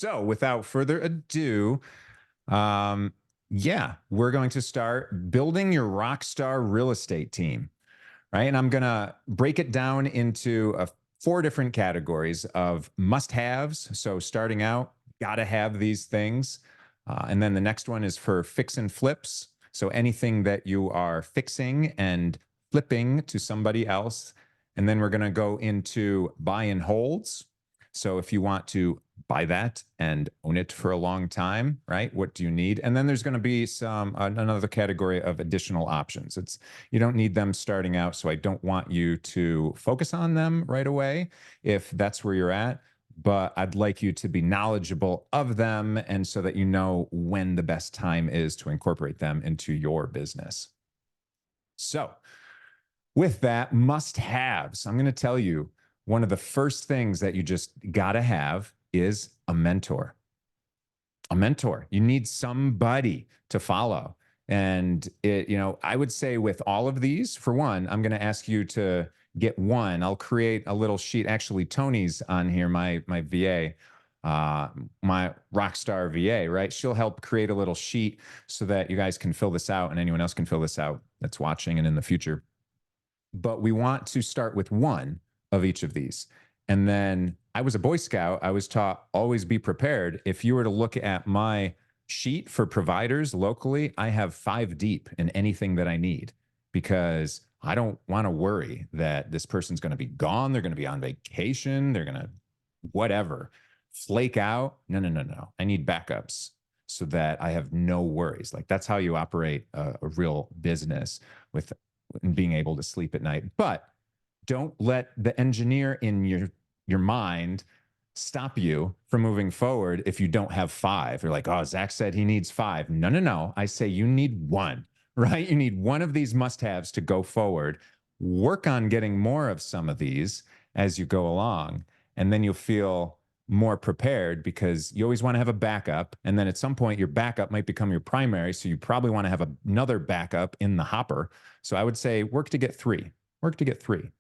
So without further ado, um, yeah, we're going to start building your rockstar real estate team, right? And I'm going to break it down into four different categories of must haves. So starting out, got to have these things. And then the next one is for fix and flips. So anything that you are fixing and flipping to somebody else. And then we're going to go into buy and holds. So if you want to buy that and own it for a long time, right? What do you need? And then there's going to be some another category of additional options. It's you don't need them starting out, so I don't want you to focus on them right away if that's where you're at. But I'd like you to be knowledgeable of them and so that you know when the best time is to incorporate them into your business. So, with that, must haves, I'm going to tell you one of the first things that you just got to have is a mentor. A mentor. You need somebody to follow. And I would say with all of these, for one, I'm going to ask you to get one. I'll create a little sheet. Actually, Tony's on here, my VA, my Rockstar VA, right? She'll help create a little sheet so that you guys can fill this out and anyone else can fill this out that's watching and in the future. But we want to start with one of each of these. And then I was a Boy Scout. I was taught always be prepared. If you were to look at my sheet for providers locally, I have 5 deep in anything that I need because I don't want to worry that this person's going to be gone. They're going to be on vacation. They're going to whatever flake out. No, no, no, no. I need backups so that I have no worries. Like that's how you operate a real business with being able to sleep at night. But don't let the engineer in your mind stop you from moving forward if you don't have 5. You're like, oh, Zach said he needs 5. No, no, no. I say you need one, right? You need one of these must-haves to go forward. Work on getting more of some of these as you go along, and then you'll feel more prepared because you always want to have a backup. And then at some point, your backup might become your primary. So you probably want to have another backup in the hopper. So I would say work to get 3,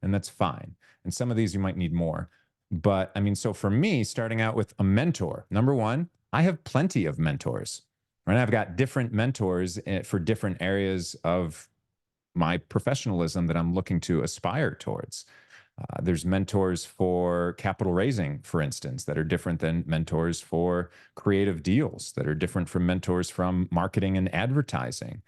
and that's fine. And some of these you might need more. But I mean, so for me, starting out with a mentor, number one, I have plenty of mentors, right? I've got different mentors for different areas of my professionalism that I'm looking to aspire towards. There's mentors for capital raising, for instance, that are different than mentors for creative deals, that are different from mentors from marketing and advertising.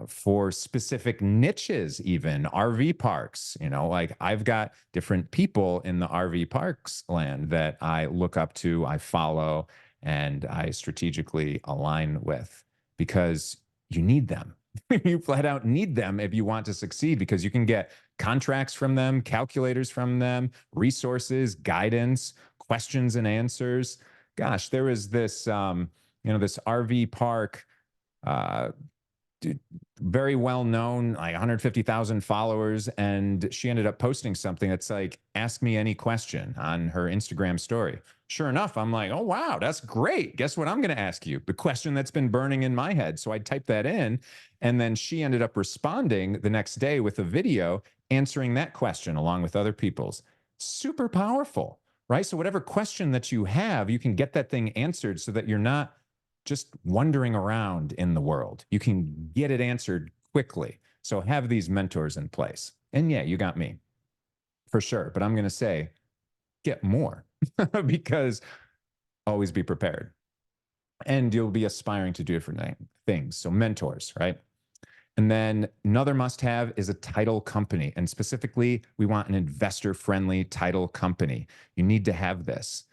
For specific niches, even RV parks, like I've got different people in the RV parks land that I look up to, I follow, and I strategically align with because you need them. You flat out need them if you want to succeed because you can get contracts from them, calculators from them, resources, guidance, questions and answers. Gosh, there was this RV park, uh, very well known, like 150,000 followers. And she ended up posting something that's like, ask me any question on her Instagram story. Sure enough, I'm like, oh, wow, that's great. Guess what I'm going to ask you? The question that's been burning in my head. So I typed that in. And then she ended up responding the next day with a video answering that question along with other people's. Super powerful, right? So whatever question that you have, you can get that thing answered so that you're not just wandering around in the world. You can get it answered quickly. So have these mentors in place. And yeah, you got me for sure. But I'm going to say get more because always be prepared. And you'll be aspiring to do different things. So mentors, right? And then another must have is a title company. And specifically, we want an investor friendly title company. You need to have this.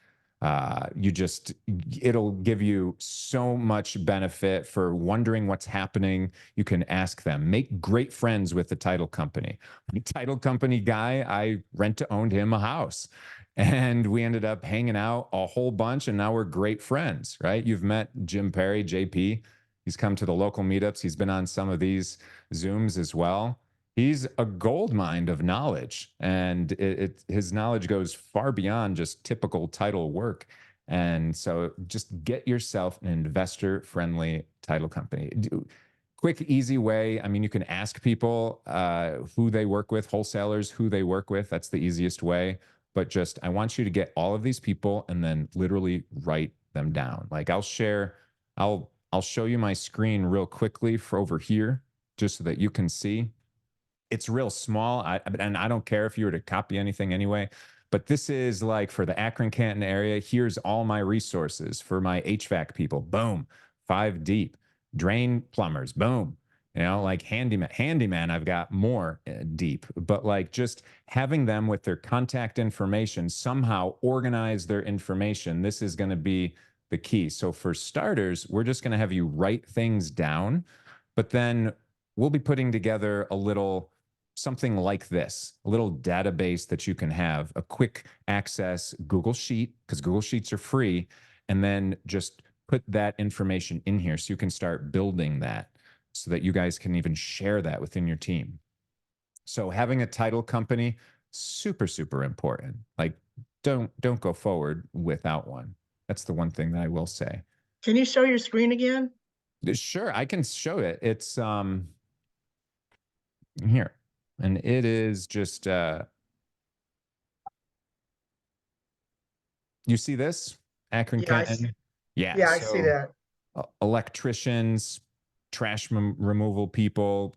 It'll give you so much benefit for wondering what's happening. You can ask them, make great friends with the title company. The title company guy, I rent to owned him a house and we ended up hanging out a whole bunch and now we're great friends, right? You've met Jim Perry, JP. He's come to the local meetups. He's been on some of these Zooms as well. He's a gold mine of knowledge, and his knowledge goes far beyond just typical title work. And so just get yourself an investor-friendly title company. Quick, easy way. I mean, you can ask people who they work with, wholesalers, who they work with. That's the easiest way. But just, I want you to get all of these people and then literally write them down. Like I'll show you my screen real quickly for over here, just so that you can see. It's real small, and I don't care if you were to copy anything anyway. But this is like for the Akron Canton area. Here's all my resources for my HVAC people. Boom, 5 deep. Drain plumbers. Boom. Like handyman, I've got more deep, but like just having them with their contact information, somehow organize their information. This is going to be the key. So for starters, we're just going to have you write things down, but then we'll be putting together a little something like this, a little database that you can have, a quick access Google Sheet, because Google Sheets are free, and then just put that information in here so you can start building that so that you guys can even share that within your team. So having a title company, super, super important. Like don't go forward without one. That's the one thing that I will say. Can you show your screen again? Sure, I can show it. It's here. And it is just you see this? Akron Canton? Yeah, I see so that. electricians, trash removal people,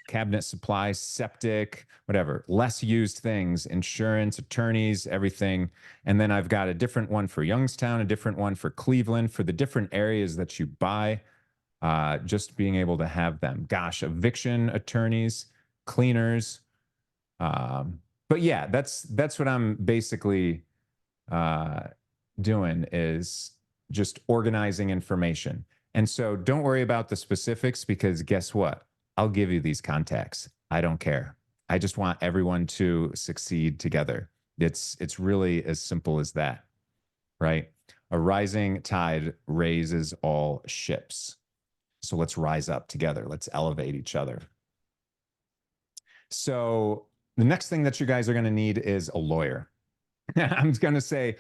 cabinet supplies, septic, whatever, less used things, insurance, attorneys, everything. And then I've got a different one for Youngstown, a different one for Cleveland, for the different areas that you buy, just being able to have them. Gosh, eviction attorneys, cleaners. But yeah, that's what I'm basically doing, is just organizing information. And so don't worry about the specifics, because guess what? I'll give you these contacts. I don't care. I just want everyone to succeed together. It's really as simple as that, right? A rising tide raises all ships. So let's rise up together. Let's elevate each other. So the next thing that you guys are going to need is a lawyer. I'm going to say,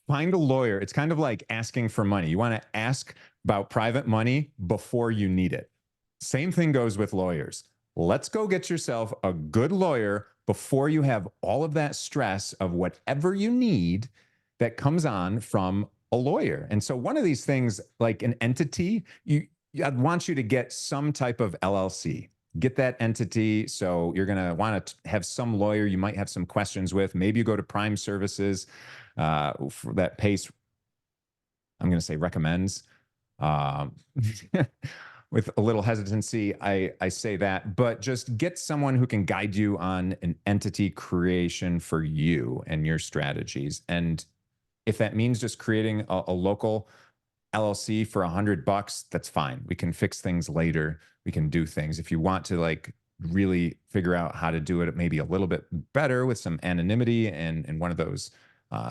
find a lawyer. It's kind of like asking for money. You want to ask about private money before you need it. Same thing goes with lawyers. Let's go get yourself a good lawyer before you have all of that stress of whatever you need that comes on from a lawyer. And so one of these things, like an entity, I'd want you to get some type of LLC. Get that entity. So you're going to want to have some lawyer you might have some questions with. Maybe you go to Prime Services for that pays, I'm going to say recommends. With a little hesitancy, I say that, but just get someone who can guide you on an entity creation for you and your strategies. And if that means just creating a local LLC for $100, that's fine. We can fix things later. We can do things. If you want to like really figure out how to do it maybe a little bit better with some anonymity and in one of those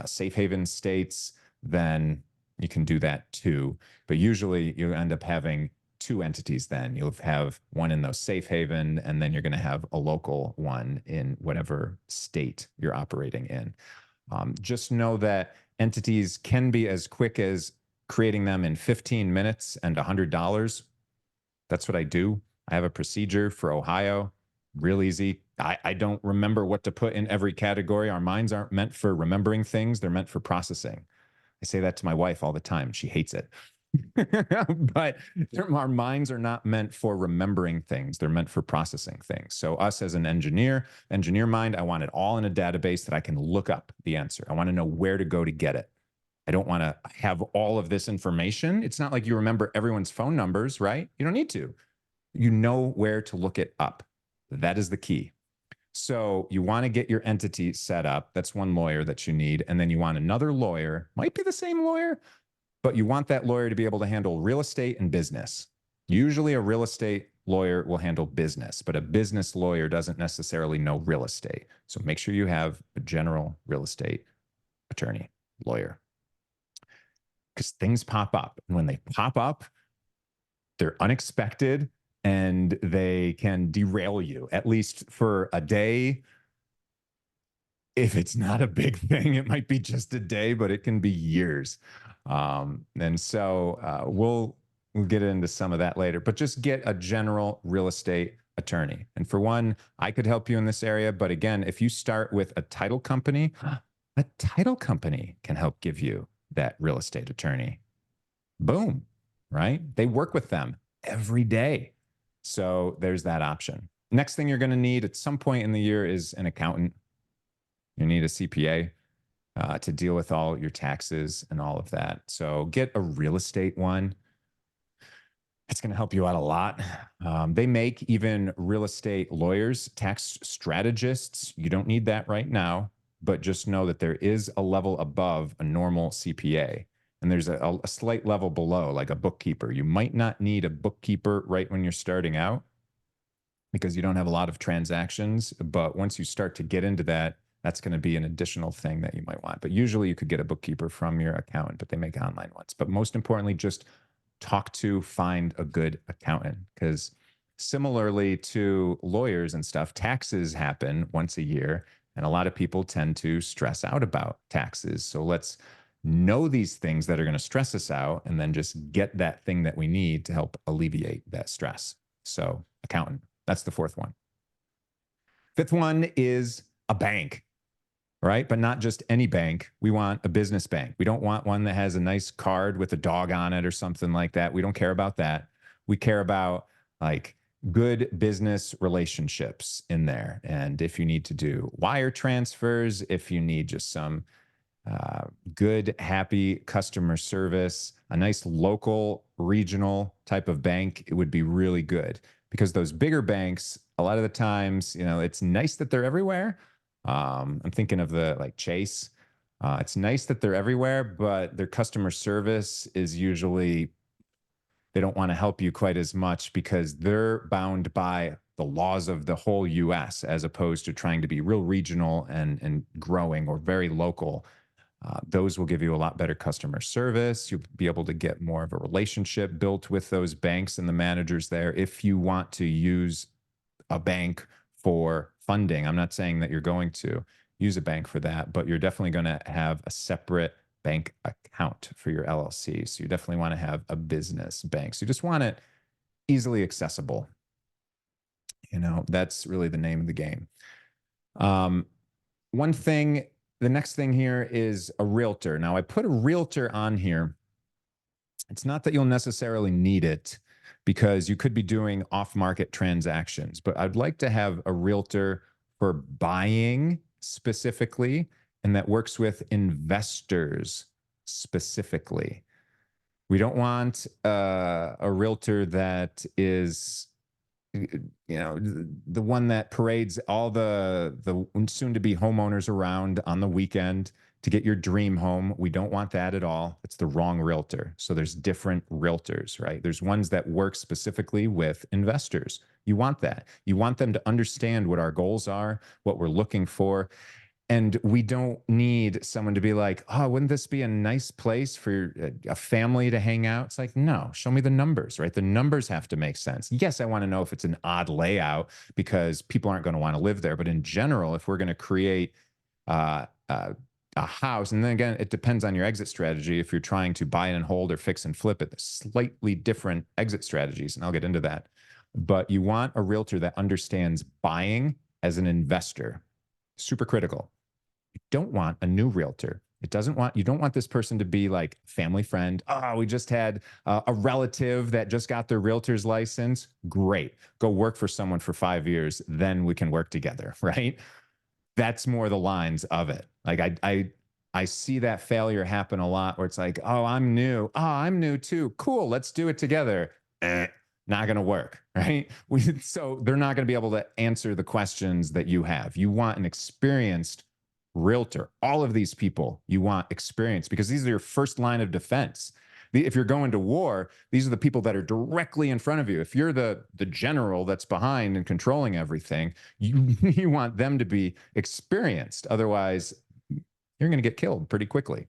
safe haven states, then you can do that too. But usually you end up having two entities. Then you'll have one in those safe haven, and then you're going to have a local one in whatever state you're operating in. Just know that entities can be as quick as creating them in 15 minutes and $100. That's what I do. I have a procedure for Ohio, real easy. I don't remember what to put in every category. Our minds aren't meant for remembering things. They're meant for processing. I say that to my wife all the time. She hates it. But our minds are not meant for remembering things. They're meant for processing things. So us as an engineer mind, I want it all in a database that I can look up the answer. I want to know where to go to get it. I don't want to have all of this information. It's not like you remember everyone's phone numbers, right? You don't need to. You know where to look it up. That is the key. So you want to get your entity set up. That's one lawyer that you need. And then you want another lawyer, might be the same lawyer, but you want that lawyer to be able to handle real estate and business. Usually a real estate lawyer will handle business, but a business lawyer doesn't necessarily know real estate. So make sure you have a general real estate attorney, lawyer, because things pop up. And when they pop up, they're unexpected and they can derail you, at least for a day. If it's not a big thing, it might be just a day, but it can be years. And so we'll get into some of that later, but just get a general real estate attorney. And for one, I could help you in this area. But again, if you start with a title company can help give you that real estate attorney. Boom, right? They work with them every day. So there's that option. Next thing you're going to need at some point in the year is an accountant. You need a CPA to deal with all your taxes and all of that. So get a real estate one. It's going to help you out a lot. They make even real estate lawyers, tax strategists. You don't need that right now, but just know that there is a level above a normal CPA. And there's a slight level below, like a bookkeeper. You might not need a bookkeeper right when you're starting out because you don't have a lot of transactions. But once you start to get into that, that's going to be an additional thing that you might want. But usually you could get a bookkeeper from your accountant, but they make online ones. But most importantly, just find a good accountant, because similarly to lawyers and stuff, taxes happen once a year. And a lot of people tend to stress out about taxes. So let's know these things that are going to stress us out and then just get that thing that we need to help alleviate that stress. So accountant, that's the fourth one. Fifth one is a bank, right? But not just any bank. We want a business bank. We don't want one that has a nice card with a dog on it or something like that. We don't care about that. We care about like good business relationships in there. And if you need to do wire transfers, if you need just some good, happy customer service, a nice local, regional type of bank, it would be really good, because those bigger banks, a lot of the times, it's nice that they're everywhere. I'm thinking of the like Chase. It's nice that they're everywhere, but their customer service is usually, they don't want to help you quite as much because they're bound by the laws of the whole US, as opposed to trying to be real regional and growing or very local. Those will give you a lot better customer service. You'll be able to get more of a relationship built with those banks and the managers there if you want to use a bank for funding. I'm not saying that you're going to use a bank for that, but you're definitely going to have a separate bank account for your LLC. So you definitely want to have a business bank. So you just want it easily accessible. That's really the name of the game. One thing, the next thing here is a realtor. Now I put a realtor on here. It's not that you'll necessarily need it, because you could be doing off-market transactions, but I'd like to have a realtor for buying specifically, and that works with investors specifically. We don't want a realtor that is, the one that parades all the soon-to-be homeowners around on the weekend to get your dream home. We don't want that at all. It's the wrong realtor. So there's different realtors, right? There's ones that work specifically with investors. You want that. You want them to understand what our goals are, what we're looking for. And we don't need someone to be like, oh, wouldn't this be a nice place for a family to hang out? It's like, no, show me the numbers, right? The numbers have to make sense. Yes, I want to know if it's an odd layout because people aren't going to want to live there. But in general, if we're going to create a house, and then again, it depends on your exit strategy. If you're trying to buy and hold or fix and flip it, there's slightly different exit strategies, and I'll get into that. But you want a realtor that understands buying as an investor. Super critical. You don't want a new realtor. You don't want this person to be like family friend. Oh, we just had a relative that just got their realtor's license. Great. Go work for someone for 5 years. Then we can work together, right? That's more the lines of it. Like I see that failure happen a lot where it's like, oh, I'm new. Oh, I'm new too. Cool. Let's do it together. Not going to work, right? So they're not going to be able to answer the questions that you have. You want an experienced realtor. All of these people, you want experience, because these are your first line of defense. If you're going to war, these are the people that are directly in front of you. If you're the general that's behind and controlling everything, you want them to be experienced. Otherwise, you're going to get killed pretty quickly,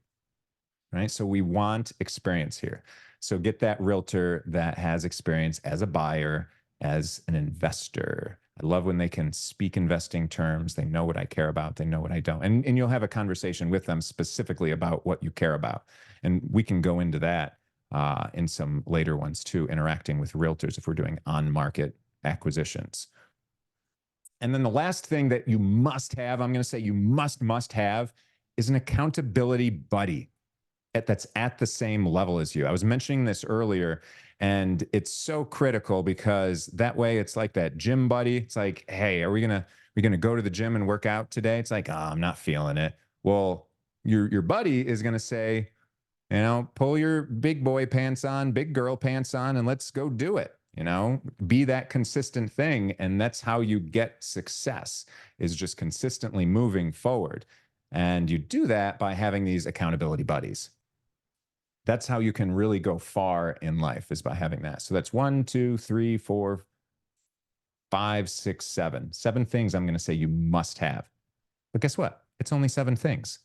right? So we want experience here. So get that realtor that has experience as a buyer, as an investor. I love when they can speak investing terms. They know what I care about. They know what I don't. And you'll have a conversation with them specifically about what you care about. And we can go into that in some later ones too, interacting with realtors if we're doing on-market acquisitions. And then the last thing that you must have, I'm going to say you must have, is an accountability buddy. that's at the same level as you. I was mentioning this earlier, and it's so critical because that way it's like that gym buddy. It's like, hey, are we gonna go to the gym and work out today? It's like, oh, I'm not feeling it. Well, your buddy is gonna say, pull your big boy pants on, big girl pants on, and let's go do it. Be that consistent thing. And that's how you get success, is just consistently moving forward. And you do that by having these accountability buddies. That's how you can really go far in life, is by having that. So that's one, two, three, four, five, six, seven. Seven things I'm going to say you must have. But guess what? It's only seven things.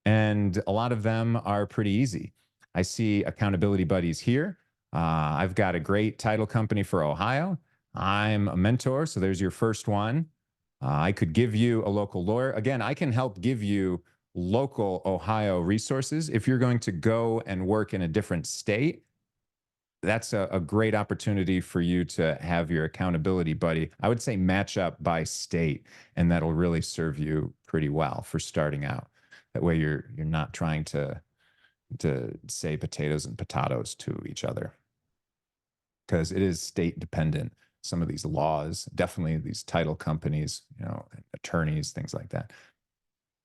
And a lot of them are pretty easy. I see accountability buddies here. I've got a great title company for Ohio. I'm a mentor, so there's your first one. I could give you a local lawyer. Again, I can help give you local Ohio resources. If you're going to go and work in a different state, that's a great opportunity for you to have your accountability buddy. I would say match up by state, and that'll really serve you pretty well for starting out. That way you're not trying to say potatoes and potatoes to each other, because it is state dependent. Some of these laws, definitely these title companies, attorneys, things like that.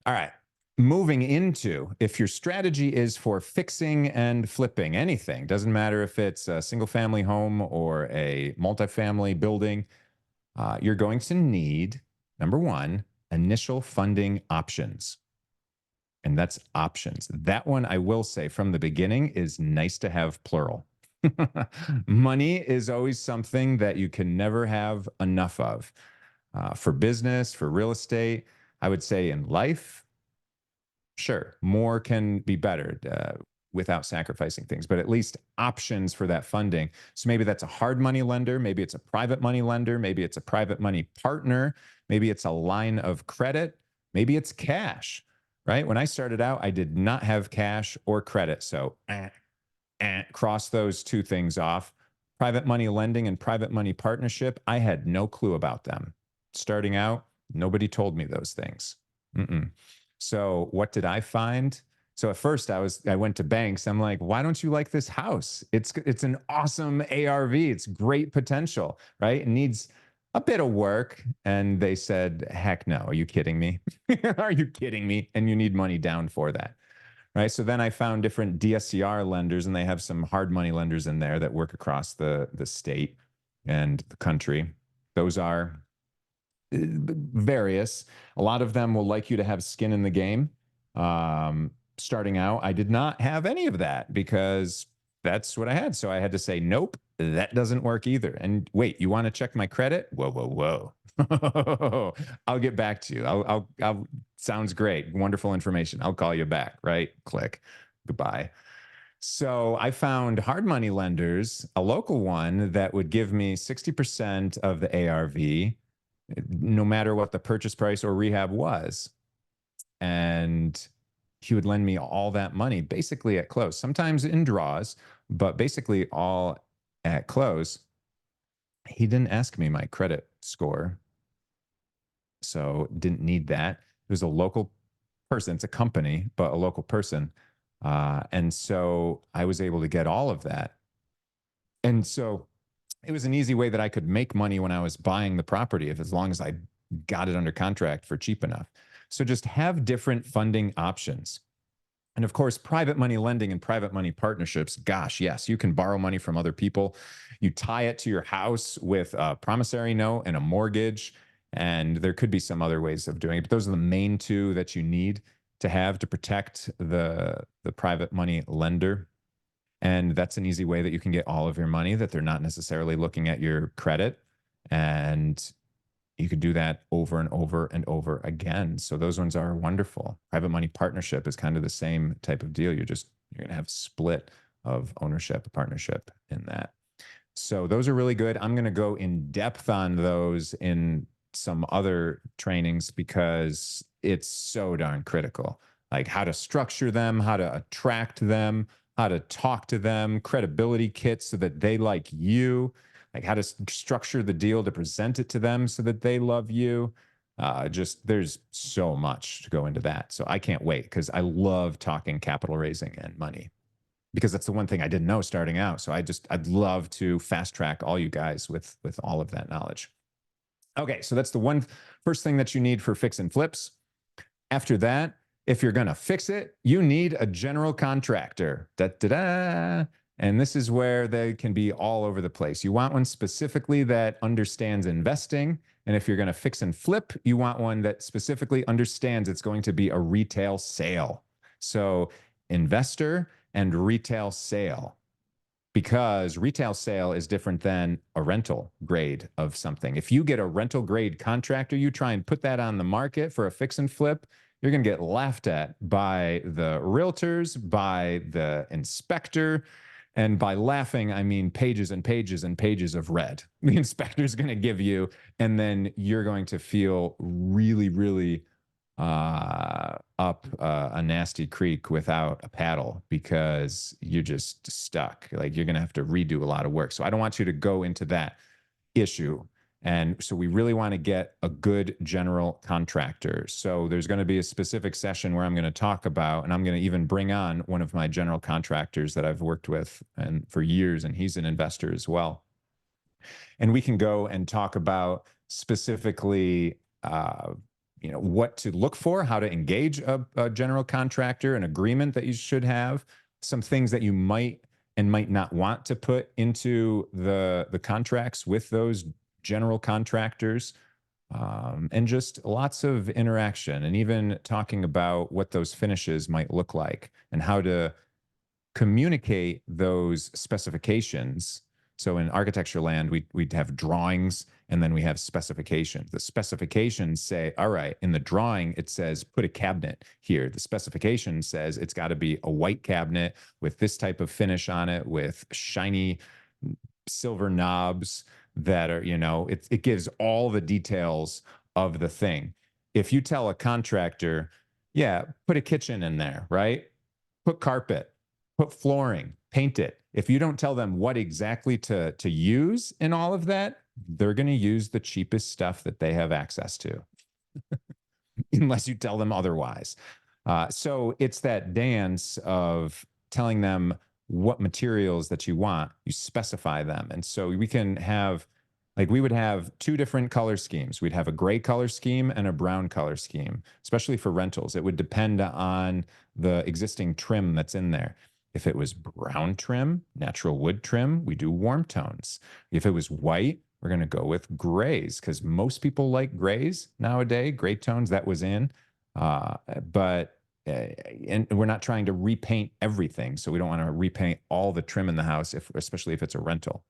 All right. Moving into, if your strategy is for fixing and flipping anything, doesn't matter if it's a single family home or a multifamily building, you're going to need, number one, initial funding options. And that's options. That one, I will say from the beginning, is nice to have plural. Money is always something that you can never have enough of. For business, for real estate, I would say in life, sure, more can be better without sacrificing things, but at least options for that funding. So maybe that's a hard money lender, maybe it's a private money lender, maybe it's a private money partner, maybe it's a line of credit, maybe it's cash, right? When I started out, I did not have cash or credit. So cross those two things off. Private money lending and private money partnership, I had no clue about them. Starting out, nobody told me those things. Mm-mm. So what did I find? So at first I went to banks. I'm like, why don't you like this house? It's an awesome ARV. It's great potential, right? It needs a bit of work. And they said, heck no. Are you kidding me? Are you kidding me? And you need money down for that. Right. So then I found different DSCR lenders, and they have some hard money lenders in there that work across the state and the country. Those are various. A lot of them will like you to have skin in the game. Starting out, I did not have any of that because that's what I had. So I had to say, nope, that doesn't work either. And wait, you want to check my credit? Whoa, whoa, whoa. I'll get back to you. I'll sounds great. Wonderful information. I'll call you back, right? Click. Goodbye. So I found hard money lenders, a local one that would give me 60% of the ARV, no matter what the purchase price or rehab was. And he would lend me all that money basically at close, sometimes in draws, but basically all at close. He didn't ask me my credit score, so didn't need that. It was a local person. It's a company, but a local person. And so I was able to get all of that. And so it was an easy way that I could make money when I was buying the property, if as long as I got it under contract for cheap enough. So just have different funding options. And of course, private money lending and private money partnerships, gosh, yes, you can borrow money from other people. You tie it to your house with a promissory note and a mortgage. And there could be some other ways of doing it, but those are the main two that you need to have to protect the private money lender. And that's an easy way that you can get all of your money, that they're not necessarily looking at your credit. And you could do that over and over and over again. So those ones are wonderful. Private money partnership is kind of the same type of deal. You're going to have split of ownership, partnership in that. So those are really good. I'm going to go in depth on those in some other trainings because it's so darn critical. Like how to structure them, how to attract them, how to talk to them, credibility kits so that they like you, like how to structure the deal to present it to them so that they love you. Just there's so much to go into that. So I can't wait because I love talking capital raising and money because that's the one thing I didn't know starting out. So I'd love to fast track all you guys with all of that knowledge. Okay, so that's the one first thing that you need for fix and flips. After that, if you're going to fix it, you need a general contractor. Da, da, da. And this is where they can be all over the place. You want one specifically that understands investing. And if you're going to fix and flip, you want one that specifically understands it's going to be a retail sale. So, investor and retail sale, because retail sale is different than a rental grade of something. If you get a rental grade contractor, you try and put that on the market for a fix and flip, you're going to get laughed at by the realtors, by the inspector. And by laughing, I mean pages and pages and pages of red. The inspector's going to give you, and then you're going to feel really, really up a nasty creek without a paddle because you're just stuck. Like you're going to have to redo a lot of work. So I don't want you to go into that issue. And so we really want to get a good general contractor. So there's going to be a specific session where I'm going to talk about, and I'm going to even bring on one of my general contractors that I've worked with and for years, and he's an investor as well. And we can go and talk about specifically what to look for, how to engage a general contractor, an agreement that you should have, some things that you might and might not want to put into the contracts with those general contractors, and just lots of interaction, and even talking about what those finishes might look like and how to communicate those specifications. So in architecture land, we'd have drawings and then we have specifications. The specifications say, all right, in the drawing, it says put a cabinet here. The specification says it's got to be a white cabinet with this type of finish on it, with shiny silver knobs that are, it gives all the details of the thing. If you tell a contractor, yeah, put a kitchen in there, right? Put carpet, put flooring, paint it. If you don't tell them what exactly to use in all of that, they're going to use the cheapest stuff that they have access to, unless you tell them otherwise. So it's that dance of telling them what materials that you want, you specify them. And so we can have, like, we would have two different color schemes. We'd have a gray color scheme and a brown color scheme, especially for rentals. It would depend on the existing trim that's in there. If it was brown trim, natural wood trim, we do warm tones. If it was white, we're going to go with grays because most people like grays nowadays, gray tones, that was in. But and we're not trying to repaint everything. So we don't want to repaint all the trim in the house, especially if it's a rental.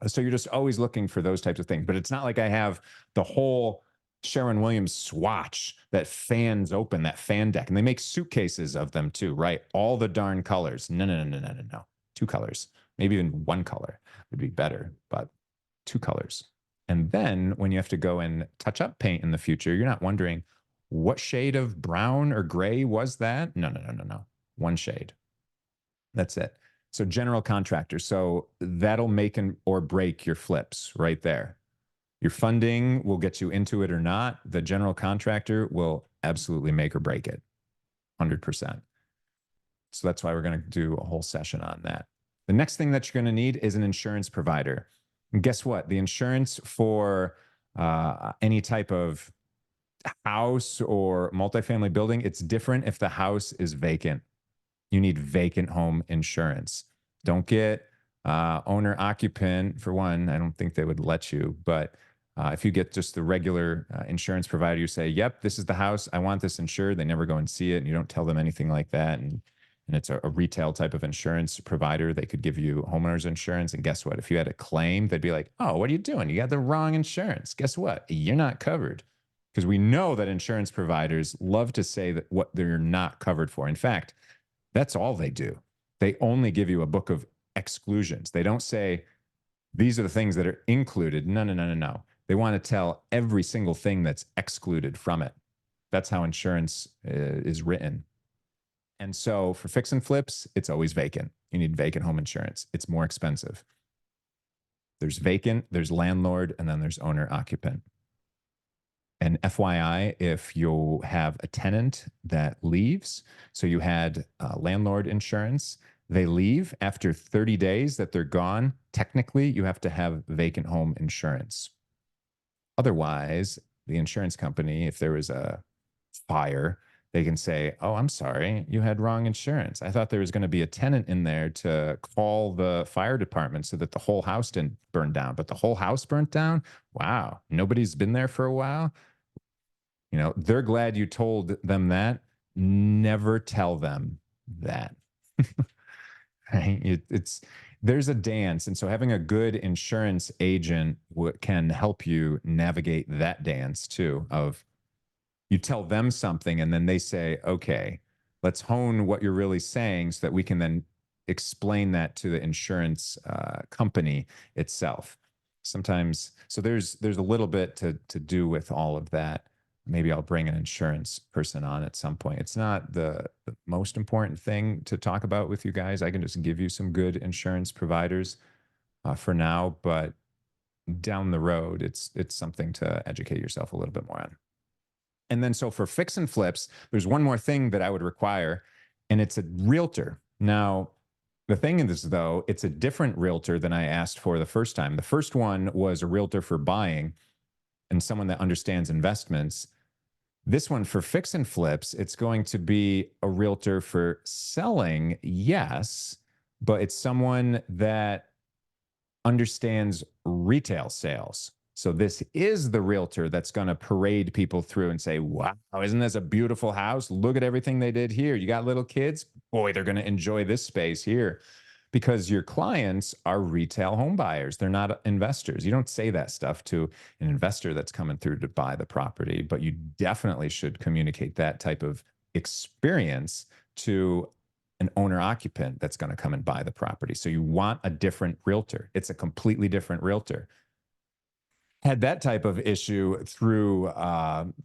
So you're just always looking for those types of things. But it's not like I have the whole Sharon Williams swatch that fans open, that fan deck. And they make suitcases of them too, right? All the darn colors. No, no, no, no, no, no, no. Two colors. Maybe even one color would be better, but two colors. And then when you have to go and touch up paint in the future, you're not wondering what shade of brown or gray was that? No, no, no, no, no. One shade. That's it. So general contractor. So that'll make or break your flips right there. Your funding will get you into it or not. The general contractor will absolutely make or break it, 100%. So that's why we're going to do a whole session on that. The next thing that you're going to need is an insurance provider. And guess what? The insurance for any type of house or multifamily building, it's different if the house is vacant. You need vacant home insurance. Don't get owner occupant. For one, I don't think they would let you, but if you get just the regular insurance provider, you say, yep, this is the house, I want this insured. They never go and see it, and you don't tell them anything like that. And it's a retail type of insurance provider. They could give you homeowners insurance. And guess what? If you had a claim, they'd be like, oh, what are you doing? You got the wrong insurance. Guess what? You're not covered. Because we know that insurance providers love to say that what they're not covered for. In fact, that's all they do. They only give you a book of exclusions. They don't say, these are the things that are included. No, no, no, no, no. They want to tell every single thing that's excluded from it. That's how insurance is written. And so for fix and flips, it's always vacant. You need vacant home insurance. It's more expensive. There's vacant, there's landlord, and then there's owner occupant. And FYI, if you have a tenant that leaves, so you had landlord insurance, they leave after 30 days that they're gone, technically you have to have vacant home insurance. Otherwise, the insurance company, if there was a fire, they can say, "Oh, I'm sorry, you had wrong insurance. I thought there was going to be a tenant in there to call the fire department so that the whole house didn't burn down, but the whole house burnt down. Wow, nobody's been there for a while." They're glad you told them that. Never tell them that. Right? It's there's a dance, and so having a good insurance agent can help you navigate that dance too. Of you tell them something, and then they say, "Okay, let's hone what you're really saying, so that we can then explain that to the insurance company itself." Sometimes, so there's a little bit to do with all of that. Maybe I'll bring an insurance person on at some point. It's not the most important thing to talk about with you guys. I can just give you some good insurance providers for now, but down the road, it's something to educate yourself a little bit more on. And then, so for fix and flips, there's one more thing that I would require, and it's a realtor. Now, the thing is, though, it's a different realtor than I asked for the first time. The first one was a realtor for buying and someone that understands investments. This one for fix and flips, it's going to be a realtor for selling, yes, but it's someone that understands retail sales. So this is the realtor that's going to parade people through and say, "Wow, isn't this a beautiful house? Look at everything they did here. You got little kids? Boy, they're going to enjoy this space here." Because your clients are retail home buyers. They're not investors. You don't say that stuff to an investor that's coming through to buy the property, but you definitely should communicate that type of experience to an owner occupant that's going to come and buy the property. So you want a different realtor. It's a completely different realtor. Had that type of issue through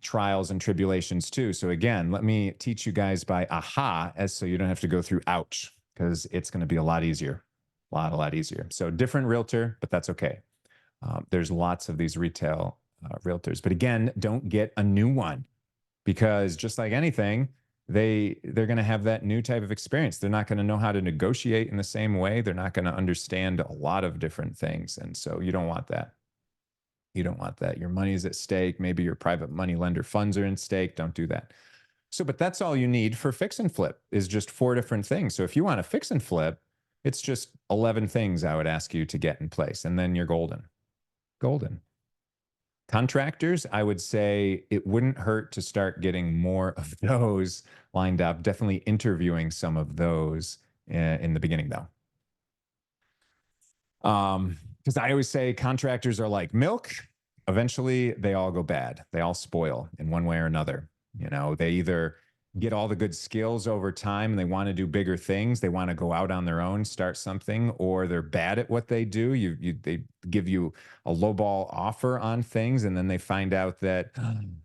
trials and tribulations too. So again, let me teach you guys by aha, as so you don't have to go through ouch, because it's going to be a lot easier, a lot easier. So different realtor, but that's okay. There's lots of these retail realtors, but again, don't get a new one, because just like anything, they're going to have that new type of experience. They're not going to know how to negotiate in the same way. They're not going to understand a lot of different things, and so you don't want that. You don't want that. Your money is at stake. Maybe your private money lender funds are in stake. Don't do that. So, but that's all you need for fix and flip, is just 4 different things. So if you want to fix and flip, it's just 11 things I would ask you to get in place, and then you're golden. Golden. Contractors, I would say it wouldn't hurt to start getting more of those lined up. Definitely interviewing some of those in the beginning, though. Because I always say contractors are like milk. Eventually, they all go bad. They all spoil in one way or another. They either get all the good skills over time and they want to do bigger things. They want to go out on their own, start something, or they're bad at what they do. They give you a lowball offer on things, and then they find out that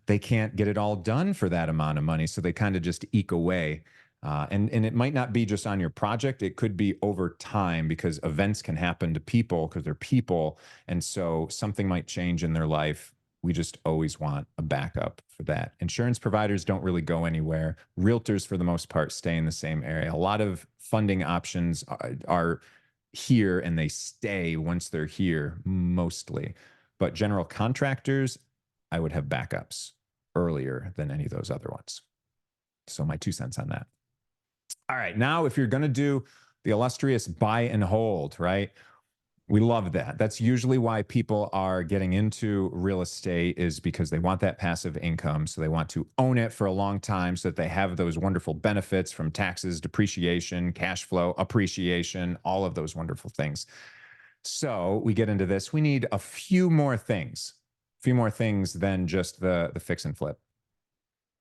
they can't get it all done for that amount of money. So they kind of just eke away. And it might not be just on your project. It could be over time, because events can happen to people because they're people. And so something might change in their life. We just always want a backup for that. Insurance providers don't really go anywhere. Realtors, for the most part, stay in the same area. A lot of funding options are here, and they stay once they're here, mostly. But general contractors, I would have backups earlier than any of those other ones. So my 2 cents on that. All right. Now, if you're going to do the illustrious buy and hold, right? We love that. That's usually why people are getting into real estate, is because they want that passive income. So they want to own it for a long time so that they have those wonderful benefits from taxes, depreciation, cash flow, appreciation, all of those wonderful things. So we get into this. We need a few more things, than just the fix and flip.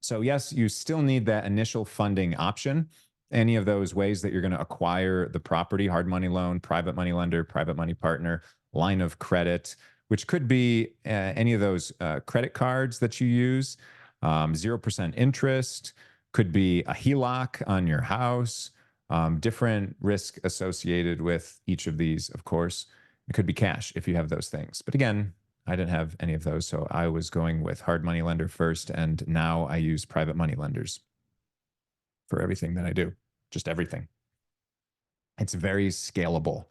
So yes, you still need that initial funding option. Any of those ways that you're going to acquire the property: hard money loan, private money lender, private money partner, line of credit, which could be any of those credit cards that you use, 0% interest, could be a HELOC on your house, different risk associated with each of these, of course. It could be cash if you have those things. But again, I didn't have any of those. So I was going with hard money lender first. And now I use private money lenders for everything that I do, just everything. It's very scalable.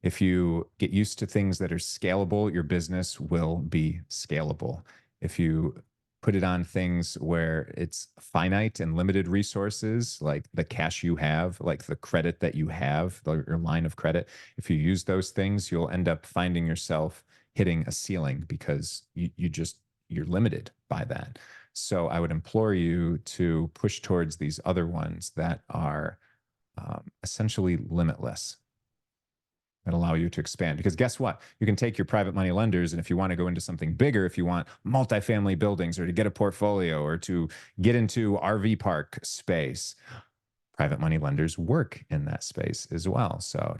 If you get used to things that are scalable, your business will be scalable. If you put it on things where it's finite and limited resources, like the cash you have, like the credit that you have, your line of credit, if you use those things, you'll end up finding yourself hitting a ceiling because you're limited by that. So I would implore you to push towards these other ones that are essentially limitless, that allow you to expand. Because guess what? You can take your private money lenders, and if you want to go into something bigger, if you want multifamily buildings or to get a portfolio or to get into RV park space, private money lenders work in that space as well. So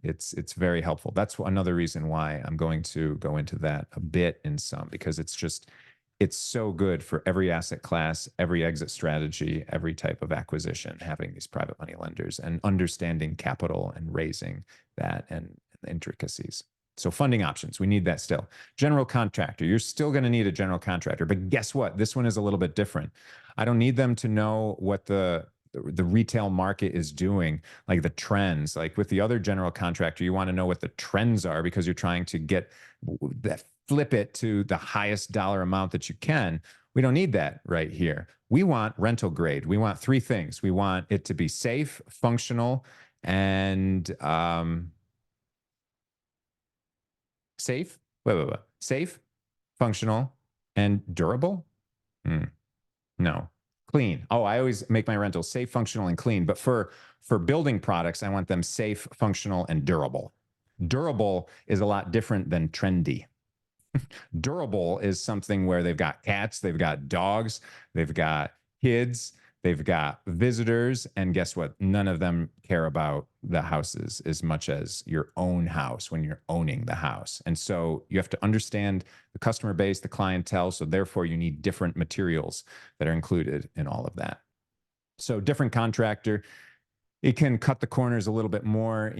it's very helpful. That's another reason why I'm going to go into that a bit in some, because it's so good for every asset class, every exit strategy, every type of acquisition, having these private money lenders and understanding capital and raising that and the intricacies. So funding options, we need that still. General contractor, you're still going to need a general contractor, but guess what? This one is a little bit different. I don't need them to know what the retail market is doing, like the trends. Like with the other general contractor, you want to know what the trends are because you're trying to get that, flip it to the highest dollar amount that you can. We don't need that right here. We want rental grade. We want three things. We want it to be safe, functional, and safe. Wait. Safe, functional, and durable. No, clean. Oh, I always make my rentals safe, functional, and clean. But for building products, I want them safe, functional, and durable. Durable is a lot different than trendy. Durable is something where they've got cats, they've got dogs, they've got kids, they've got visitors, and guess what? None of them care about the houses as much as your own house when you're owning the house. And so you have to understand the customer base, the clientele. So therefore, you need different materials that are included in all of that. So different contractor, it can cut the corners a little bit more,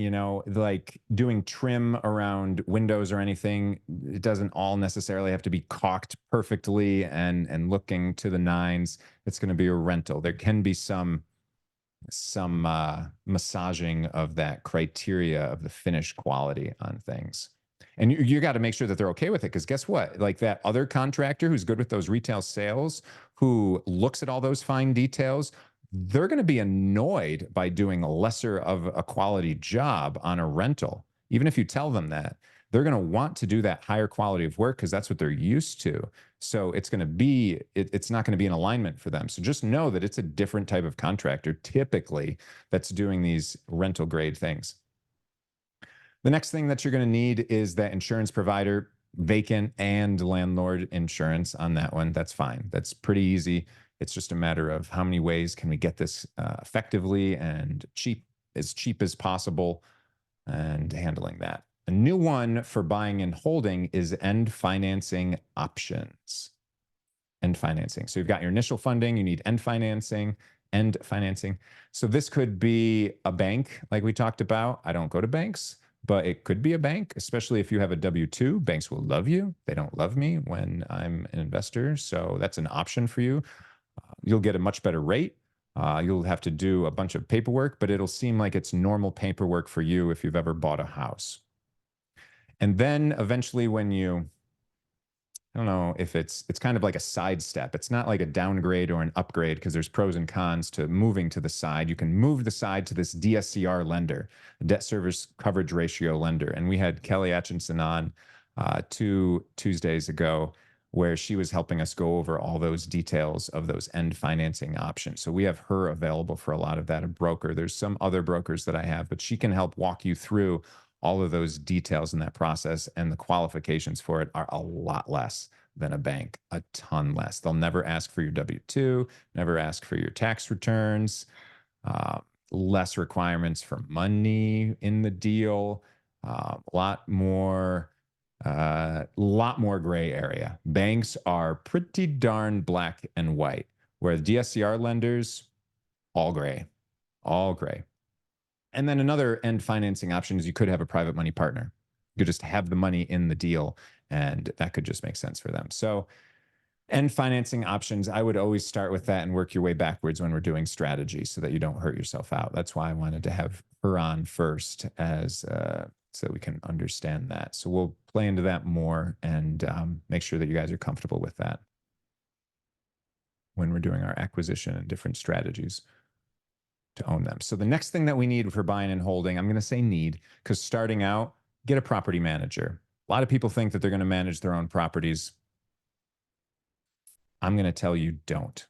like doing trim around windows or anything. It doesn't all necessarily have to be caulked perfectly and looking to the nines. It's going to be a rental. There can be some massaging of that criteria of the finish quality on things. And you got to make sure that they're okay with it, because guess what? Like that other contractor who's good with those retail sales, who looks at all those fine details, they're going to be annoyed by doing a lesser of a quality job on a rental. Even if you tell them that, they're going to want to do that higher quality of work because that's what they're used to. So it's going to be, it's not going to be in alignment for them. So just know that it's a different type of contractor typically that's doing these rental grade things. The next thing that you're going to need is that insurance provider, vacant and landlord insurance on that one. That's fine. That's pretty easy. It's just a matter of how many ways can we get this effectively and as cheap as possible, and handling that. A new one for buying and holding is end financing options. End financing. So you've got your initial funding, you need end financing. So this could be a bank, like we talked about. I don't go to banks, but it could be a bank, especially if you have a W-2. Banks will love you. They don't love me when I'm an investor. So that's an option for you. You'll get a much better rate. You'll have to do a bunch of paperwork, but it'll seem like it's normal paperwork for you if you've ever bought a house. And then eventually when I don't know if it's kind of like a sidestep. It's not like a downgrade or an upgrade, because there's pros and cons to moving to the side. You can move the side to this DSCR lender, debt service coverage ratio lender. And we had Kelly Atchison on 2 Tuesdays ago, where she was helping us go over all those details of those end financing options. So we have her available for a lot of that, a broker. There's some other brokers that I have, but she can help walk you through all of those details in that process. And the qualifications for it are a lot less than a bank, a ton less. They'll never ask for your W-2, never ask for your tax returns, less requirements for money in the deal, a lot more gray area. Banks are pretty darn black and white, where the DSCR lenders, all gray, all gray. And then another end financing option is you could have a private money partner. You could just have the money in the deal, and that could just make sense for them. So, and financing options, I would always start with that and work your way backwards when we're doing strategy so that you don't hurt yourself out. That's why I wanted to have her on first, as so that we can understand that. So we'll play into that more and make sure that you guys are comfortable with that when we're doing our acquisition and different strategies to own them. So the next thing that we need for buying and holding, I'm going to say need, because starting out, get a property manager. A lot of people think that they're going to manage their own properties. I'm going to tell you, don't.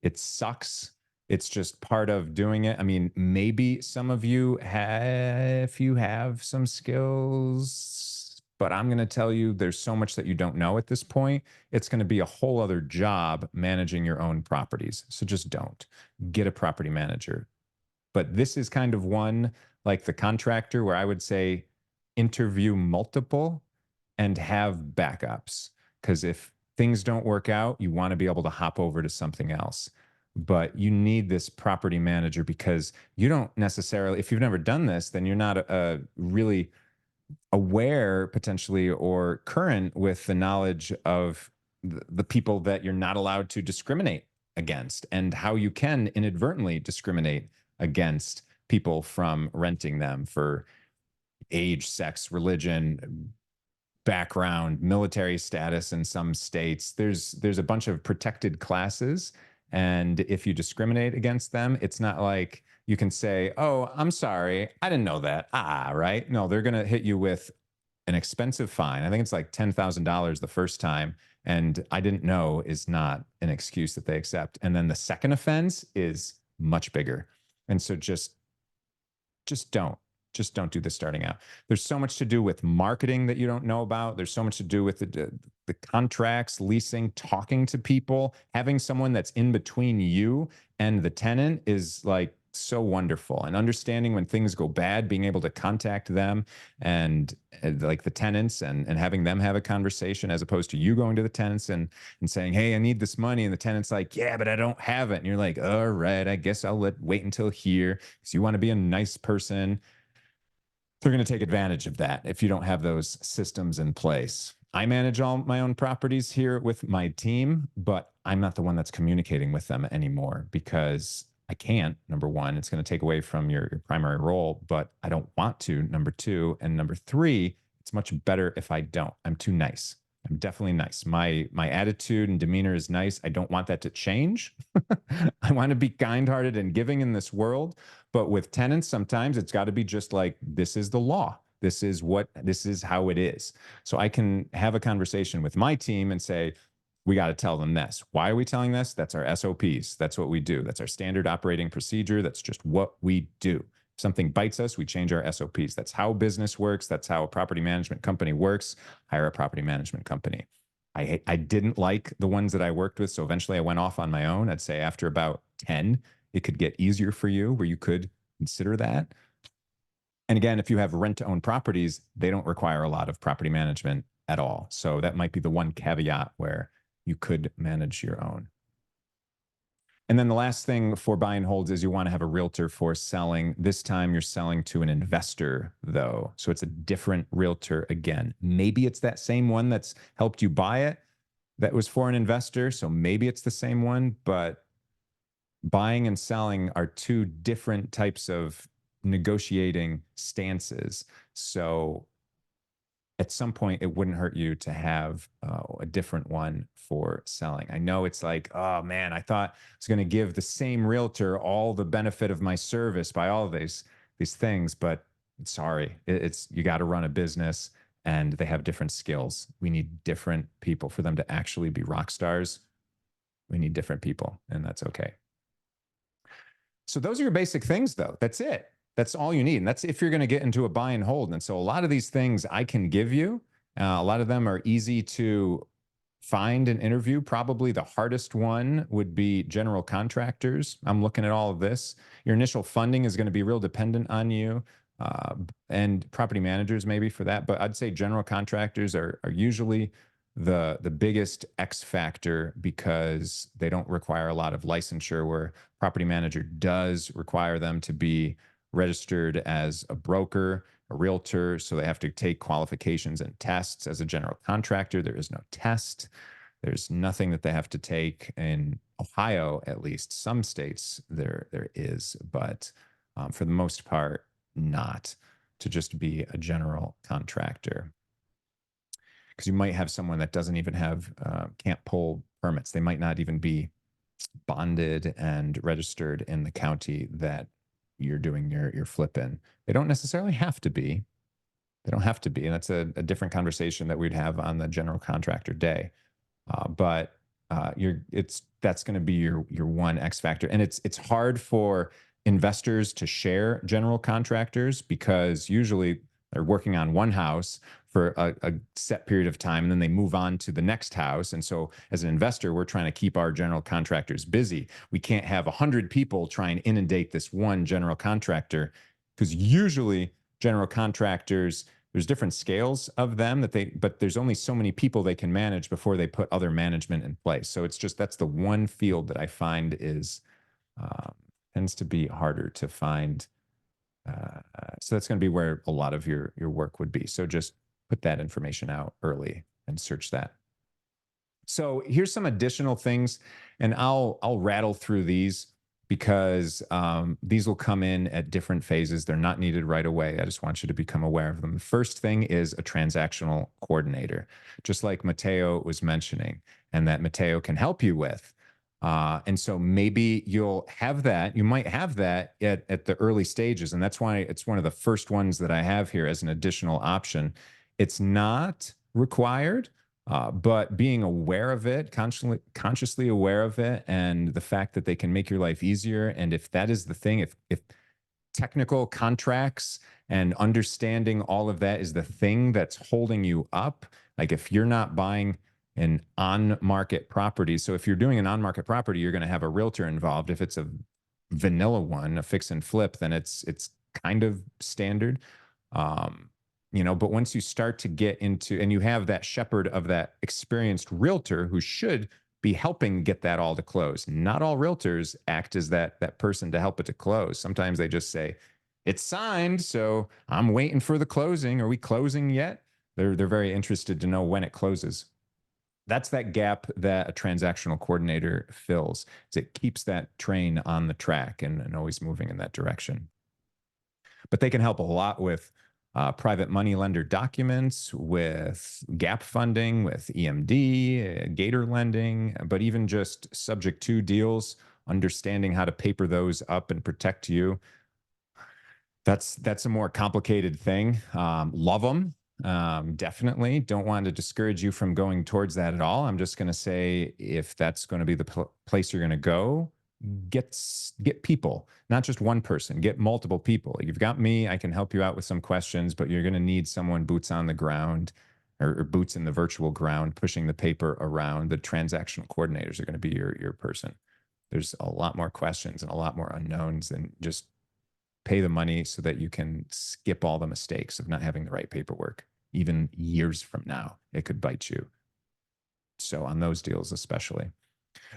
It sucks. It's just part of doing it. I mean, maybe some of you have, if you have some skills, but I'm going to tell you there's so much that you don't know at this point. It's going to be a whole other job managing your own properties. So just don't. Get a property manager. But this is kind of one like the contractor where I would say interview multiple and have backups. Because if things don't work out, you want to be able to hop over to something else. But you need this property manager because you don't necessarily, if you've never done this, then you're not really aware potentially or current with the knowledge of the people that you're not allowed to discriminate against and how you can inadvertently discriminate against people from renting them for age, sex, religion, background, military status in some states. There's a bunch of protected classes, and if you discriminate against them, it's not like you can say, "Oh, I'm sorry, I didn't know that." Right? No, they're going to hit you with an expensive fine. I think it's like $10,000 the first time, and I didn't know is not an excuse that they accept. And then the second offense is much bigger. And so just don't do this starting out. There's so much to do with marketing that you don't know about. There's so much to do with the contracts, leasing, talking to people, having someone that's in between you and the tenant is like so wonderful. And understanding when things go bad, being able to contact them and like the tenants and having them have a conversation as opposed to you going to the tenants and saying, "Hey, I need this money." And the tenant's like, "Yeah, but I don't have it." And you're like, "All right, I guess I'll wait until here," because you want to be a nice person. They're going to take advantage of that if you don't have those systems in place. I manage all my own properties here with my team, but I'm not the one that's communicating with them anymore because I can't. Number one, it's going to take away from your primary role, but I don't want to. Number two, and number three, it's much better if I don't. I'm too nice. I'm definitely nice. My attitude and demeanor is nice. I don't want that to change. I want to be kind-hearted and giving in this world, but with tenants, sometimes it's got to be just like, this is the law. This is how it is. So I can have a conversation with my team and say, we got to tell them this. Why are we telling this? That's our SOPs. That's what we do. That's our standard operating procedure. That's just what we do. If something bites us, we change our SOPs. That's how business works. That's how a property management company works. Hire a property management company. I didn't like the ones that I worked with. So eventually I went off on my own. I'd say after about 10, it could get easier for you where you could consider that. And again, if you have rent to own properties, they don't require a lot of property management at all. So that might be the one caveat where you could manage your own. And then the last thing for buy and holds is you want to have a realtor for selling. This time you're selling to an investor, though. So it's a different realtor again. Maybe it's that same one that's helped you buy it that was for an investor. So maybe it's the same one, but buying and selling are two different types of negotiating stances. So at some point it wouldn't hurt you to have a different one for selling. I know it's like, oh man, I thought I was going to give the same realtor all the benefit of my service by all of these things, but sorry, it's you got to run a business and they have different skills. We need different people for them to actually be rock stars. We need different people, and that's okay. So those are your basic things, though. That's it. That's all you need. And that's if you're going to get into a buy and hold. And so a lot of these things I can give you, a lot of them are easy to find and interview. Probably the hardest one would be general contractors. I'm looking at all of this. Your initial funding is going to be real dependent on you and property managers maybe for that. But I'd say general contractors are usually the biggest X factor because they don't require a lot of licensure, where property manager does require them to be registered as a broker, a realtor. So they have to take qualifications and tests. As a general contractor, there is no test. There's nothing that they have to take in Ohio, at least. Some states there is, but for the most part, not, to just be a general contractor. Because you might have someone that doesn't even have can't pull permits. They might not even be bonded and registered in the county that you're doing your flip in. They don't necessarily have to be. They don't have to be, and that's a different conversation that we'd have on the general contractor day. But you're it's that's going to be your one X factor, and it's hard for investors to share general contractors because usually they're working on one house for a set period of time and then they move on to the next house. And so as an investor, we're trying to keep our general contractors busy. We can't have 100 people try and inundate this one general contractor, because usually general contractors, there's different scales of them but there's only so many people they can manage before they put other management in place. So it's just, that's the one field that I find is tends to be harder to find. So that's going to be where a lot of your work would be. So just put that information out early and search that. So here's some additional things, and I'll rattle through these because these will come in at different phases. They're not needed right away. I just want you to become aware of them. The first thing is a transactional coordinator, just like Matteo was mentioning, and that Matteo can help you with. And so maybe you'll have that. You might have that at the early stages. And that's why it's one of the first ones that I have here as an additional option. It's not required, but being aware of it, consciously aware of it, and the fact that they can make your life easier. And if that is the thing, if technical contracts and understanding all of that is the thing that's holding you up, like if you're not buying an on-market property. So if you're doing an on-market property, you're going to have a realtor involved. If it's a vanilla one, a fix and flip, then it's kind of standard. But once you start to get into, and you have that shepherd of that experienced realtor who should be helping get that all to close. Not all realtors act as that person to help it to close. Sometimes they just say, it's signed, so I'm waiting for the closing. Are we closing yet? They're very interested to know when it closes. That's that gap that a transactional coordinator fills. Is it keeps that train on the track and always moving in that direction. But they can help a lot with private money lender documents, with gap funding, with EMD, Gator lending, but even just subject to deals, understanding how to paper those up and protect you. That's a more complicated thing. Love them. Definitely don't want to discourage you from going towards that at all. I'm just going to say, if that's going to be the place you're going to go, get people, not just one person, get multiple people. You've got me, I can help you out with some questions, but you're going to need someone boots on the ground, or boots in the virtual ground, pushing the paper around. The transactional coordinators are going to be your person. There's a lot more questions and a lot more unknowns than just pay the money so that you can skip all the mistakes of not having the right paperwork. Even years from now, it could bite you. So on those deals, especially.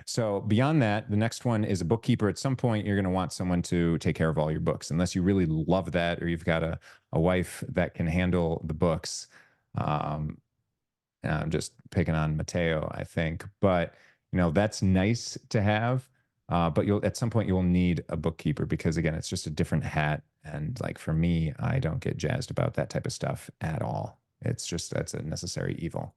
So beyond that, the next one is a bookkeeper. At some point, you're going to want someone to take care of all your books, unless you really love that, or you've got a wife that can handle the books. I'm just picking on Matteo, I think, but that's nice to have. But at some point you'll need a bookkeeper, because again, it's just a different hat. And like for me, I don't get jazzed about that type of stuff at all. It's just, that's a necessary evil.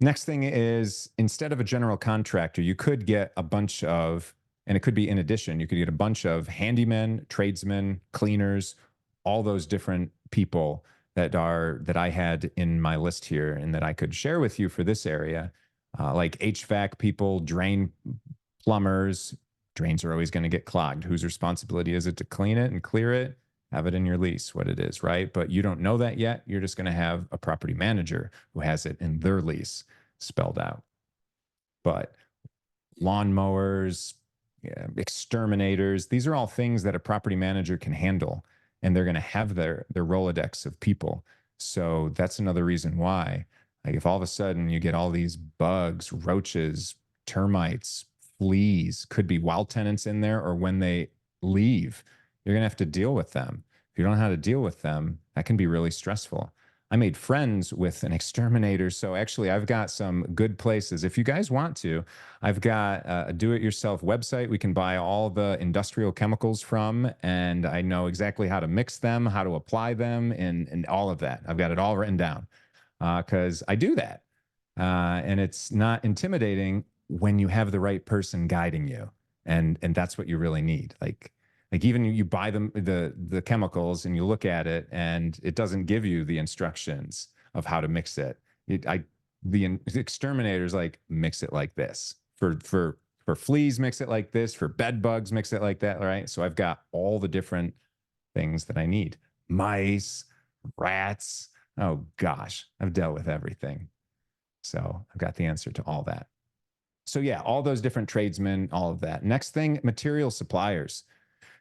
Next thing is, instead of a general contractor, you could get a bunch of, and it could be in addition, you could get a bunch of handymen, tradesmen, cleaners, all those different people that I had in my list here and that I could share with you for this area, like HVAC people, drain plumbers. Drains are always going to get clogged. Whose responsibility is it to clean it and clear it? Have it in your lease what it is, right? But you don't know that yet. You're just going to have a property manager who has it in their lease spelled out. But lawnmowers, exterminators, these are all things that a property manager can handle, and they're going to have their Rolodex of people. So that's another reason why, like, if all of a sudden you get all these bugs, roaches, termites, fleas, could be wild tenants in there, or when they leave, you're going to have to deal with them. If you don't know how to deal with them, that can be really stressful. I made friends with an exterminator. So actually, I've got some good places. If you guys want to, I've got a do it yourself website we can buy all the industrial chemicals from. And I know exactly how to mix them, how to apply them, and all of that. I've got it all written down because I do that. And it's not intimidating when you have the right person guiding you. And that's what you really need. Like even you buy them the chemicals and you look at it and it doesn't give you the instructions of how to mix it. The exterminators like mix it like this for fleas, mix it like this, for bed bugs, mix it like that. Right. So I've got all the different things that I need. Mice, rats. Oh gosh, I've dealt with everything. So I've got the answer to all that. So yeah, all those different tradesmen, all of that. Next thing, material suppliers.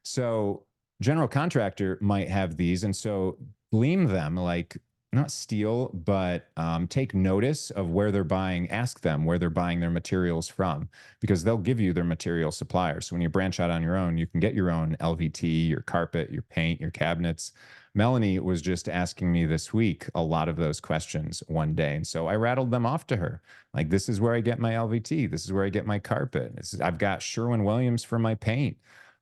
So general contractor might have these, and so gleam them, like not steal, but take notice of where they're buying. Ask them where they're buying their materials from, because they'll give you their material suppliers. So when you branch out on your own, you can get your own LVT, your carpet, your paint, your cabinets. Melanie was just asking me this week a lot of those questions one day. And so I rattled them off to her. Like, this is where I get my LVT. This is where I get my carpet. I've got Sherwin-Williams for my paint.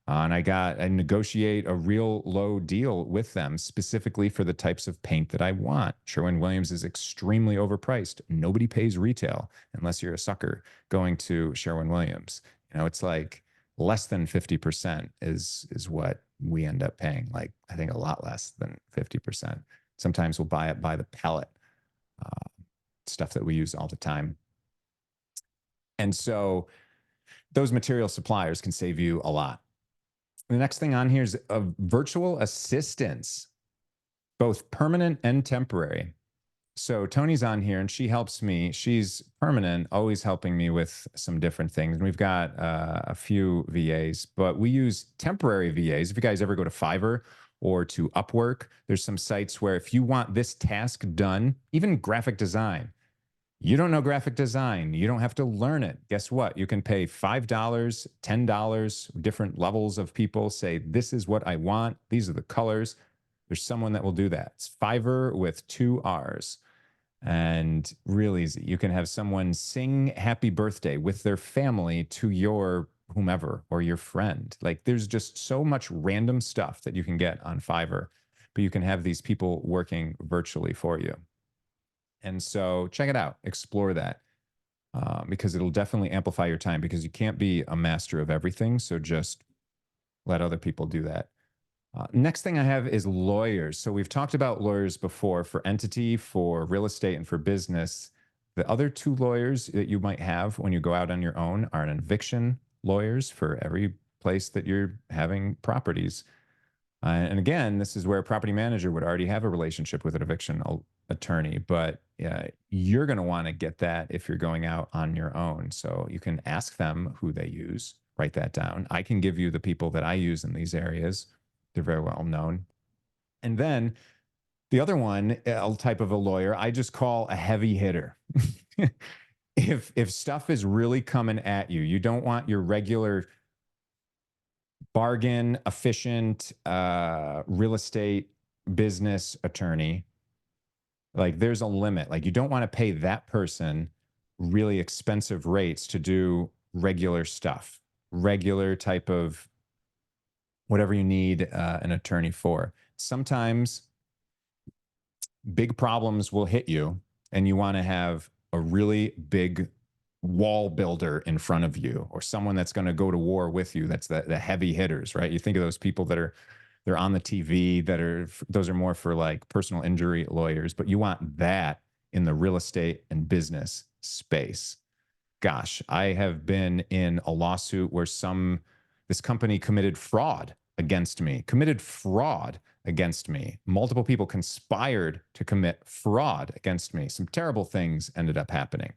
And I negotiate a real low deal with them specifically for the types of paint that I want. Sherwin-Williams is extremely overpriced. Nobody pays retail unless you're a sucker going to Sherwin-Williams. It's like less than 50% is what we end up paying. Like, I think a lot less than 50%. Sometimes we'll buy it by the pallet, stuff that we use all the time. And so those material suppliers can save you a lot. The next thing on here is virtual assistants, both permanent and temporary. So Tony's on here and she helps me. She's permanent, always helping me with some different things. And we've got a few VAs, but we use temporary VAs. If you guys ever go to Fiverr or to Upwork, there's some sites where if you want this task done, even graphic design, you don't know graphic design, you don't have to learn it. Guess what? You can pay $5, $10, different levels of people say, this is what I want. These are the colors. There's someone that will do that. It's Fiverr with 2 R's. And real easy. You can have someone sing happy birthday with their family to your whomever or your friend. Like, there's just so much random stuff that you can get on Fiverr, but you can have these people working virtually for you. And so check it out, explore that, because it'll definitely amplify your time, because you can't be a master of everything. So just let other people do that. Next thing I have is lawyers. So we've talked about lawyers before for entity, for real estate, and for business. The other 2 lawyers that you might have when you go out on your own are an eviction lawyers for every place that you're having properties. And again, this is where a property manager would already have a relationship with an eviction attorney, but you're going to want to get that if you're going out on your own. So you can ask them who they use, write that down. I can give you the people that I use in these areas. They're very well known. And then the other one, a type of a lawyer, I just call a heavy hitter. If stuff is really coming at you, you don't want your regular bargain efficient real estate business attorney. Like, there's a limit. Like, you don't want to pay that person really expensive rates to do regular stuff, regular type of whatever you need an attorney for. Sometimes big problems will hit you and you want to have a really big wall builder in front of you, or someone that's going to go to war with you. That's the heavy hitters, right? You think of those people that they're on the TV, those are more for like personal injury lawyers, but you want that in the real estate and business space. Gosh, I have been in a lawsuit where this company committed fraud against me. Multiple people conspired to commit fraud against me. Some terrible things ended up happening.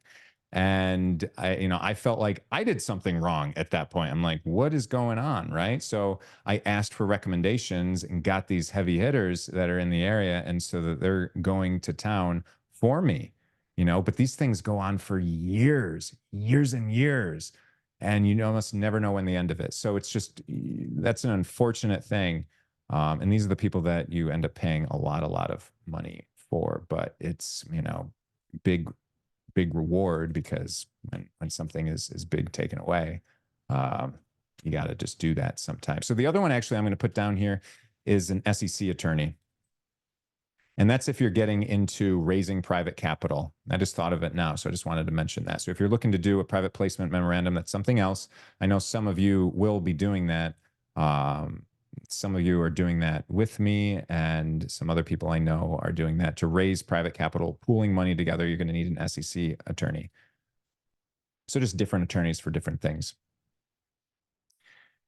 And I felt like I did something wrong at that point. I'm like, what is going on? Right. So I asked for recommendations and got these heavy hitters that are in the area. And so that they're going to town for me, but these things go on for years and years. And you almost never know when the end of it. So it's just, that's an unfortunate thing. And these are the people that you end up paying a lot of money for, but it's, big, big reward because when something is big taken away, um, you got to just do that sometimes. So the other one actually I'm going to put down here is an SEC attorney. And that's if you're getting into raising private capital. I just thought of it now, so I just wanted to mention that. So if you're looking to do a private placement memorandum, that's something else. I know some of you will be doing that. Some of you are doing that with me, and some other people I know are doing that to raise private capital, pooling money together. You're going to need an SEC attorney. So just different attorneys for different things.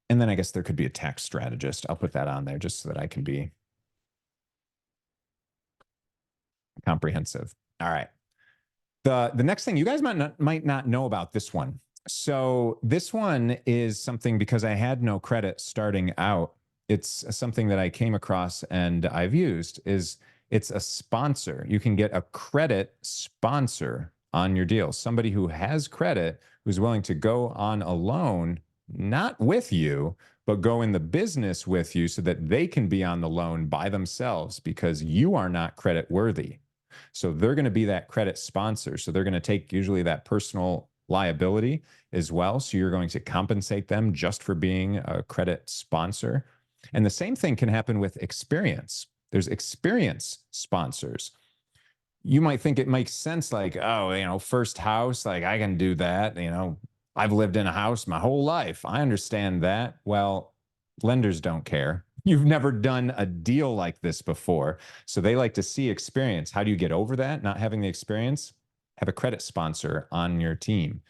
And then I guess there could be a tax strategist. I'll put that on there just so that I can be comprehensive. All right. The next thing you guys might not know about this one. So this one is something because I had no credit starting out. It's something that I came across and I've used is it's a sponsor. You can get a credit sponsor on your deal. Somebody who has credit, who's willing to go on a loan, not with you, but go in the business with you so that they can be on the loan by themselves because you are not credit worthy. So they're going to be that credit sponsor. So they're going to take usually that personal liability as well. So you're going to compensate them just for being a credit sponsor. And the same thing can happen with experience. There's experience sponsors. You might think it makes sense, like, oh, first house, like I can do that. I've lived in a house my whole life. I understand that. Well, lenders don't care. You've never done a deal like this before. So they like to see experience. How do you get over that? Not having the experience? Have a credit sponsor on your team.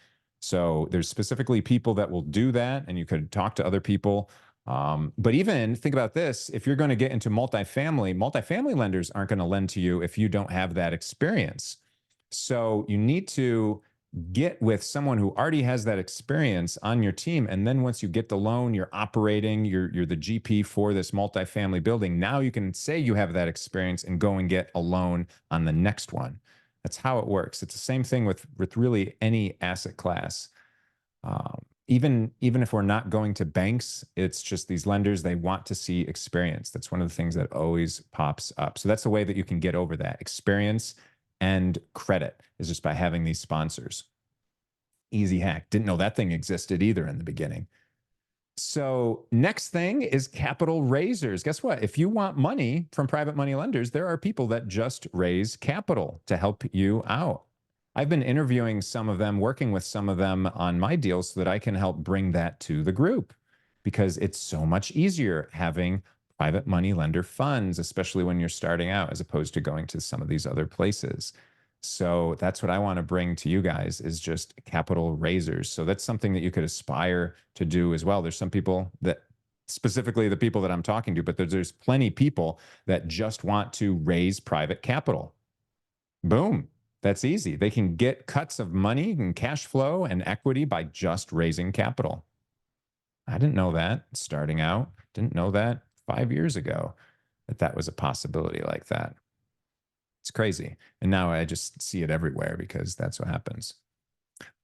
So there's specifically people that will do that, and you could talk to other people. But even think about this, if you're going to get into multifamily lenders aren't going to lend to you if you don't have that experience. So you need to get with someone who already has that experience on your team. And then once you get the loan, you're operating, you're the GP for this multifamily building. Now you can say you have that experience and go and get a loan on the next one. That's how it works. It's the same thing with really any asset class. Even if we're not going to banks, it's just these lenders, they want to see experience. That's one of the things that always pops up. So that's the way that you can get over that. Experience and credit is just by having these sponsors. Easy hack. Didn't know that thing existed either in the beginning. So next thing is capital raisers. Guess what? If you want money from private money lenders, there are people that just raise capital to help you out. I've been interviewing some of them, working with some of them on my deals so that I can help bring that to the group because it's so much easier having private money lender funds, especially when you're starting out, as opposed to going to some of these other places. So that's what I want to bring to you guys is just capital raisers. So that's something that you could aspire to do as well. There's some people that specifically the people that I'm talking to, but there's plenty people that just want to raise private capital. Boom. That's easy. They can get cuts of money and cash flow and equity by just raising capital. I didn't know that starting out. Didn't know that 5 years ago that was a possibility like that. It's crazy. And now I just see it everywhere because that's what happens.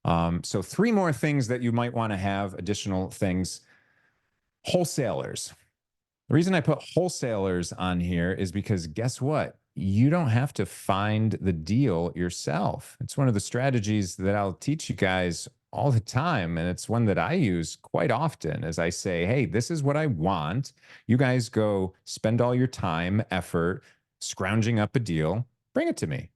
So 3 more things that you might want to have, additional things. Wholesalers. The reason I put wholesalers on here is because guess what? You don't have to find the deal yourself. It's one of the strategies that I'll teach you guys all the time. And it's one that I use quite often as I say, hey, this is what I want. You guys go spend all your time, effort, scrounging up a deal, bring it to me.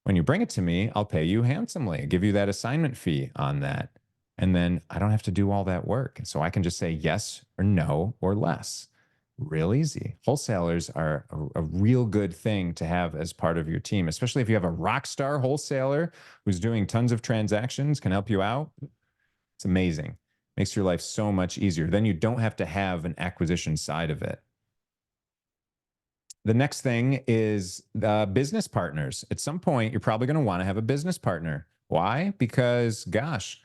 When you bring it to me, I'll pay you handsomely, give you that assignment fee on that. And then I don't have to do all that work. So I can just say yes or no or less. Real easy. Wholesalers are a real good thing to have as part of your team, especially if you have a rock star wholesaler who's doing tons of transactions, can help you out. It's amazing. Makes your life so much easier. Then you don't have to have an acquisition side of it. The next thing is business partners. At some point, you're probably going to want to have a business partner. Why? Because, gosh,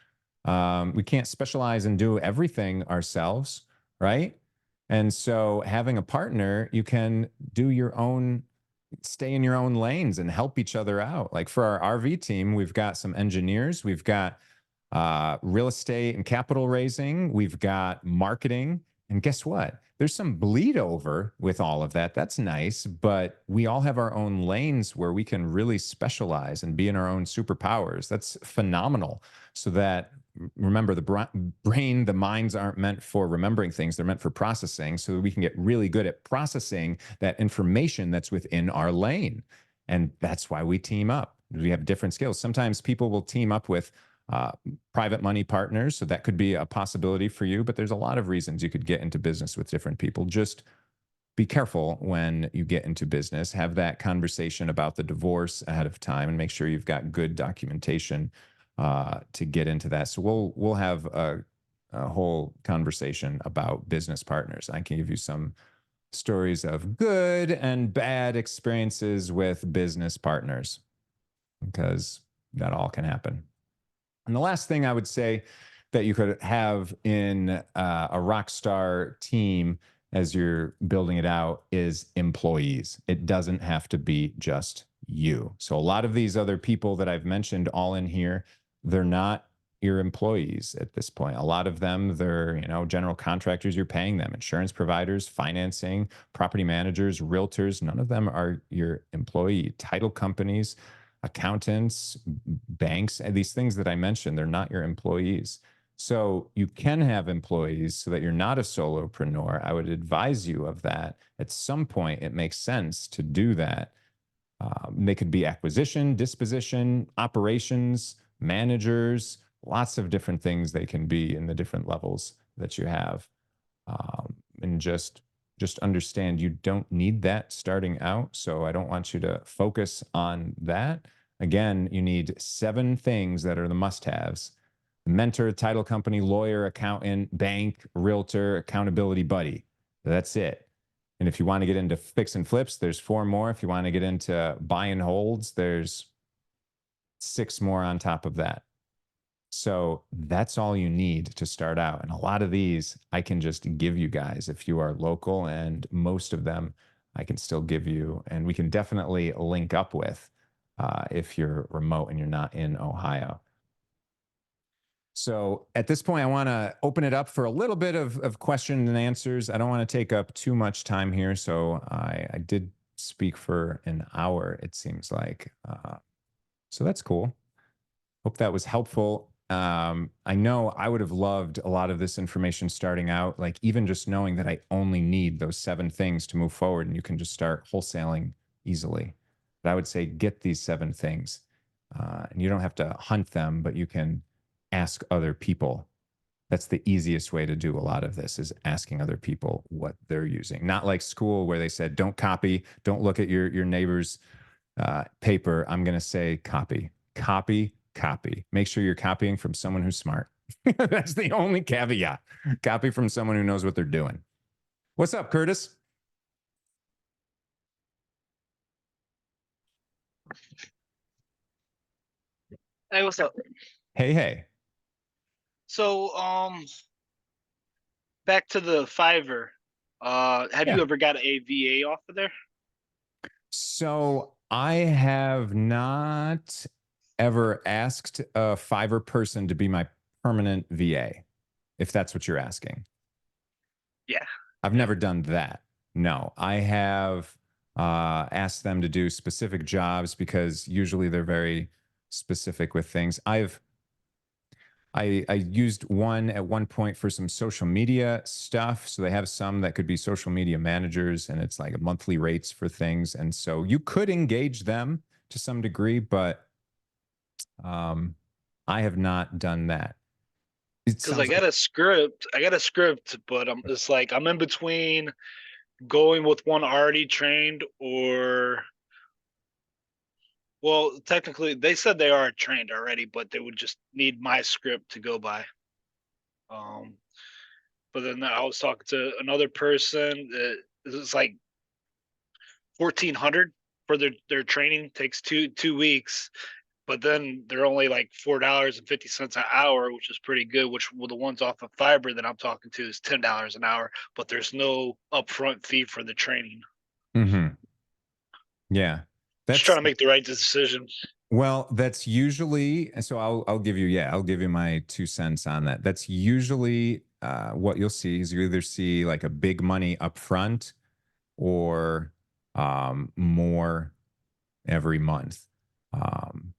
we can't specialize and do everything ourselves, right? And so having a partner, you can do your own, stay in your own lanes and help each other out. Like for our RV team, we've got some engineers, we've got real estate and capital raising, we've got marketing. And guess what? there's some bleed over with all of that. That's nice, but we all have our own lanes where we can really specialize and be in our own superpowers. That's phenomenal. So that, remember, the brain, the minds aren't meant for remembering things, they're meant for processing, so that we can get really good at processing that information that's within our lane. And that's why we team up. We have different skills. Sometimes people will team up with uh, private money partners. So that could be a possibility for you, but there's a lot of reasons you could get into business with different people. Just be careful when you get into business. Have that conversation about the divorce ahead of time and make sure you've got good documentation to get into that. So we'll have a whole conversation about business partners. I can give you some stories of good and bad experiences with business partners because that all can happen. And the last thing I would say that you could have in a rock star team as you're building it out is employees. It doesn't have to be just you. So a lot of these other people that I've mentioned all in here, they're not your employees at this point. A lot of them, they're, general contractors, you're paying them, insurance providers, financing, property managers, realtors. None of them are your employee. Title companies, accountants, banks, and these things that I mentioned, they're not your employees. So you can have employees so that you're not a solopreneur. I would advise you of that. At some point, it makes sense to do that. They could be acquisition, disposition, operations, managers, lots of different things they can be in the different levels that you have. And just understand you don't need that starting out. So I don't want you to focus on that. Again, you need 7 things that are the must-haves: mentor, title company, lawyer, accountant, bank, realtor, accountability buddy. That's it. And if you want to get into fix and flips, there's 4 more. If you want to get into buy and holds, there's 6 more on top of that. So that's all you need to start out. And a lot of these I can just give you guys if you are local, and most of them I can still give you. And we can definitely link up with if you're remote and you're not in Ohio. So at this point, I want to open it up for a little bit of questions and answers. I don't want to take up too much time here. So I did speak for an hour, it seems like. So that's cool. Hope that was helpful. I know I would have loved a lot of this information starting out, like even just knowing that I only need those 7 things to move forward and you can just start wholesaling easily. But I would say get these 7 things. And you don't have to hunt them, but you can ask other people. That's the easiest way to do a lot of this, is asking other people what they're using. Not like school where they said, don't copy, don't look at your neighbor's paper. I'm going to say copy, copy, copy. Make sure you're copying from someone who's smart. That's the only caveat. Copy from someone who knows what they're doing. What's up, Curtis? Hey, what's up? Hey, hey. So, back to the Fiverr. Have Yeah. you ever got a VA off of there? So I have not ever asked a Fiverr person to be my permanent VA, if that's what you're asking. Yeah. I've never done that. No, I have asked them to do specific jobs because usually they're very specific with things. I used one at one point for some social media stuff. So they have some that could be social media managers, and it's like monthly rates for things. And so you could engage them to some degree, but I have not done that. It Because I sounds like, got a script. But I'm in between going with one already trained, or well, technically they said they are trained already, but they would just need my script to go by. Um, but then I was talking to another person. It's like 1,400 for their training. Takes two weeks, but then they're only like $4.50 an hour, which is pretty good. Which, well, the ones off of Fiverr that I'm talking to is $10 an hour, but there's no upfront fee for the training. mm-hmm. Yeah, Just trying that's, to make the right decision. well, that's usually, so I'll give you, yeah, I'll give you my 2 cents on that. That's usually what you'll see is you either see like a big money up front or more every month. Um,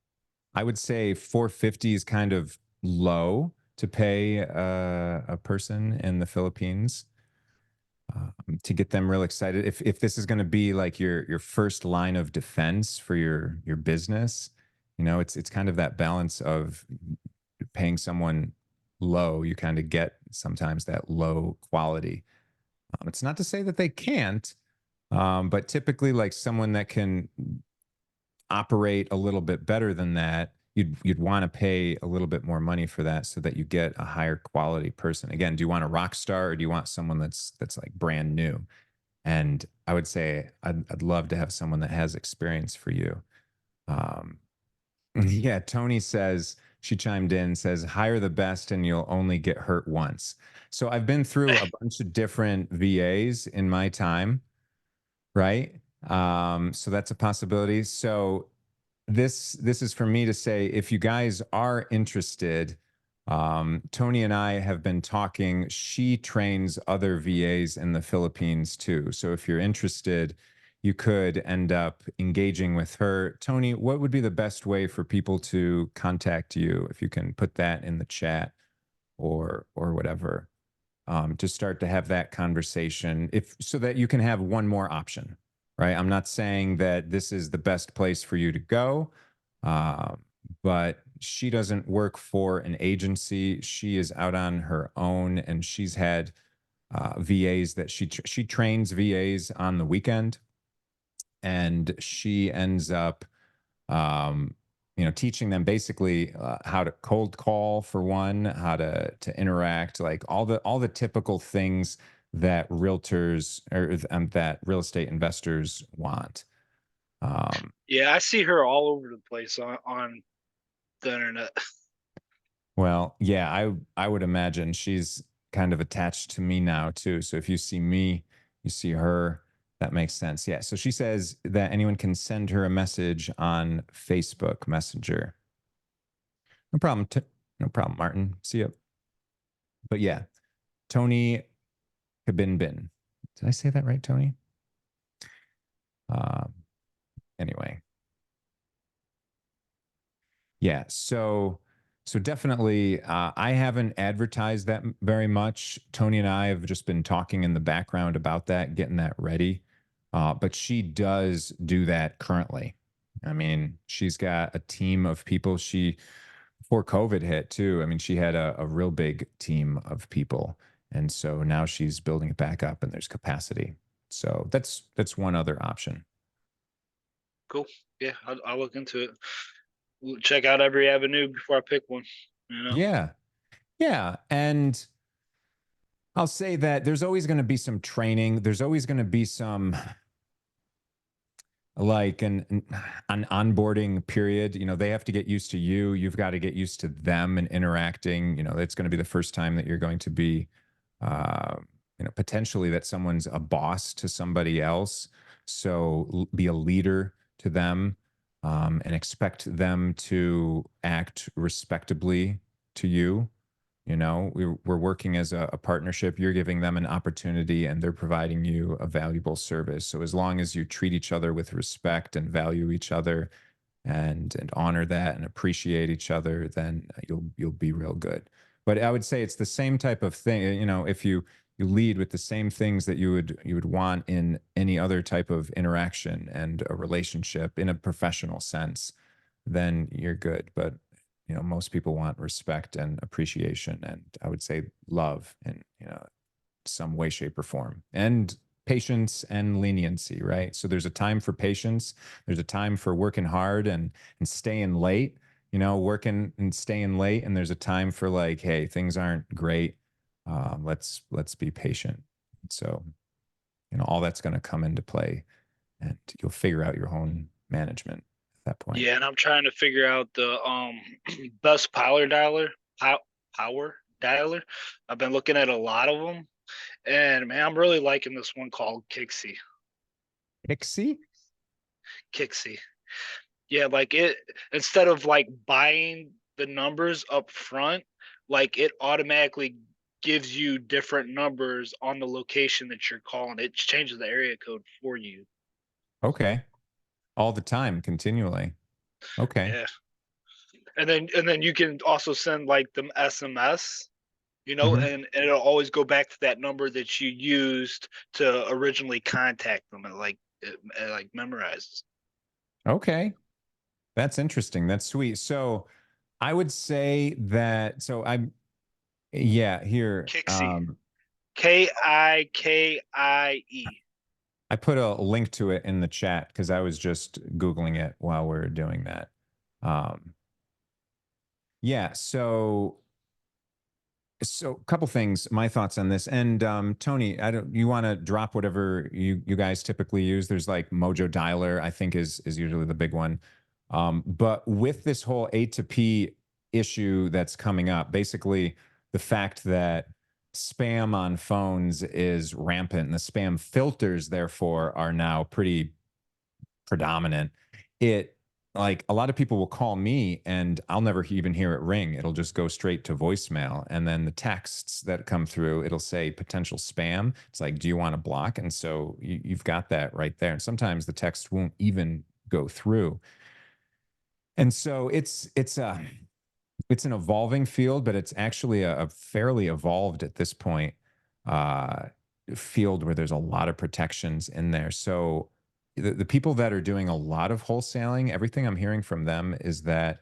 I would say 450 is kind of low to pay a person in the Philippines to get them real excited. If this is going to be like your first line of defense for your business, you know, it's kind of that balance of paying someone low. You kind of get sometimes that low quality. It's not to say that they can't, but typically, like someone that can operate a little bit better than that, you'd want to pay a little bit more money for that so that you get a higher quality person. Again, do you want a rock star or do you want someone that's like brand new? And I would say I'd love to have someone that has experience for you. Um, yeah, Tony says she chimed in, says hire the best and you'll only get hurt once. So I've been through a bunch of different VAs in my time, right? So that's a possibility. So this is for me to say, if you guys are interested, Tony and I have been talking. She trains other VAs in the Philippines too. So if you're interested, you could end up engaging with her. Tony, what would be the best way for people to contact you? If you can put that in the chat or whatever, to start to have that conversation, if so that you can have one more option, right? I'm not saying that this is the best place for you to go, uh, but she doesn't work for an agency. She is out on her own, and she's had VAs that she trains VAs on the weekend, and she ends up um, you know, teaching them basically how to cold call for one, how to interact, like all the typical things that realtors or that real estate investors want. Um, Yeah, I see her all over the place on the internet. well, yeah, I would imagine she's kind of attached to me now too. So if you see me, you see her. That makes sense. Yeah. So she says that anyone can send her a message on Facebook Messenger. No problem. No problem, Martin. See you. But yeah, Tony Bin. Did I say that right, Tony? Um, anyway, yeah. So definitely, I haven't advertised that very much. Tony and I have just been talking in the background about that, getting that ready. But she does do that currently. I mean, she's got a team of people. She before COVID hit too. I mean, she had a real big team of people, and so now she's building it back up, and there's capacity. So that's one other option. Cool. Yeah, I'll look into it. We'll check out every avenue before I pick one. You know. Yeah, yeah, and I'll say that there's always going to be some training. There's always going to be some like an onboarding period. You know, they have to get used to you. You've got to get used to them and interacting. You know, it's going to be the first time that you're going to be uh, you know, potentially that someone's a boss to somebody else. So be a leader to them, and expect them to act respectably to you. You know, we're working as a partnership. You're giving them an opportunity and they're providing you a valuable service. So as long as you treat each other with respect and value each other and honor that and appreciate each other, then you'll be real good. But I would say it's the same type of thing. You know, if you lead with the same things that you would want in any other type of interaction and a relationship in a professional sense, then you're good. But you know, most people want respect and appreciation, and I would say love in, you know, some way, shape, or form, and patience and leniency, right? So there's a time for patience, there's a time for working hard and staying late, you know, working and staying late, and there's a time for like, hey, things aren't great. Let's be patient. So, you know, all that's going to come into play, and you'll figure out your own management at that point. Yeah, and I'm trying to figure out the best power dialer. I've been looking at a lot of them, and man, I'm really liking this one called Kixie. Pixie? Kixie. Yeah, like it instead of like buying the numbers up front, like it automatically gives you different numbers on the location that you're calling. It changes the area code for you. Okay. All the time, continually. Okay. Yeah. And then you can also send like them SMS, Mhm. and it'll always go back to that number that you used to originally contact them, and it like memorizes. Okay. That's interesting. That's sweet. So I would say that, so I'm, yeah, here. Kixie. Kikie. I put a link to it in the chat because I was just Googling it while we are doing that. Um, yeah. So a couple things, my thoughts on this. And Tony, I don't you want to drop whatever you guys typically use. There's like Mojo Dialer, I think is usually the big one. But with this whole A to P issue that's coming up, basically the fact that spam on phones is rampant and the spam filters therefore are now pretty predominant. It like a lot of people will call me and I'll never even hear it ring. It'll just go straight to voicemail. And then the texts that come through, it'll say potential spam. It's like, do you want to block? And so you've got that right there. And sometimes the text won't even go through. And so it's an evolving field, but it's actually a fairly evolved at this point uh, field where there's a lot of protections in there. So the people that are doing a lot of wholesaling, everything I'm hearing from them is that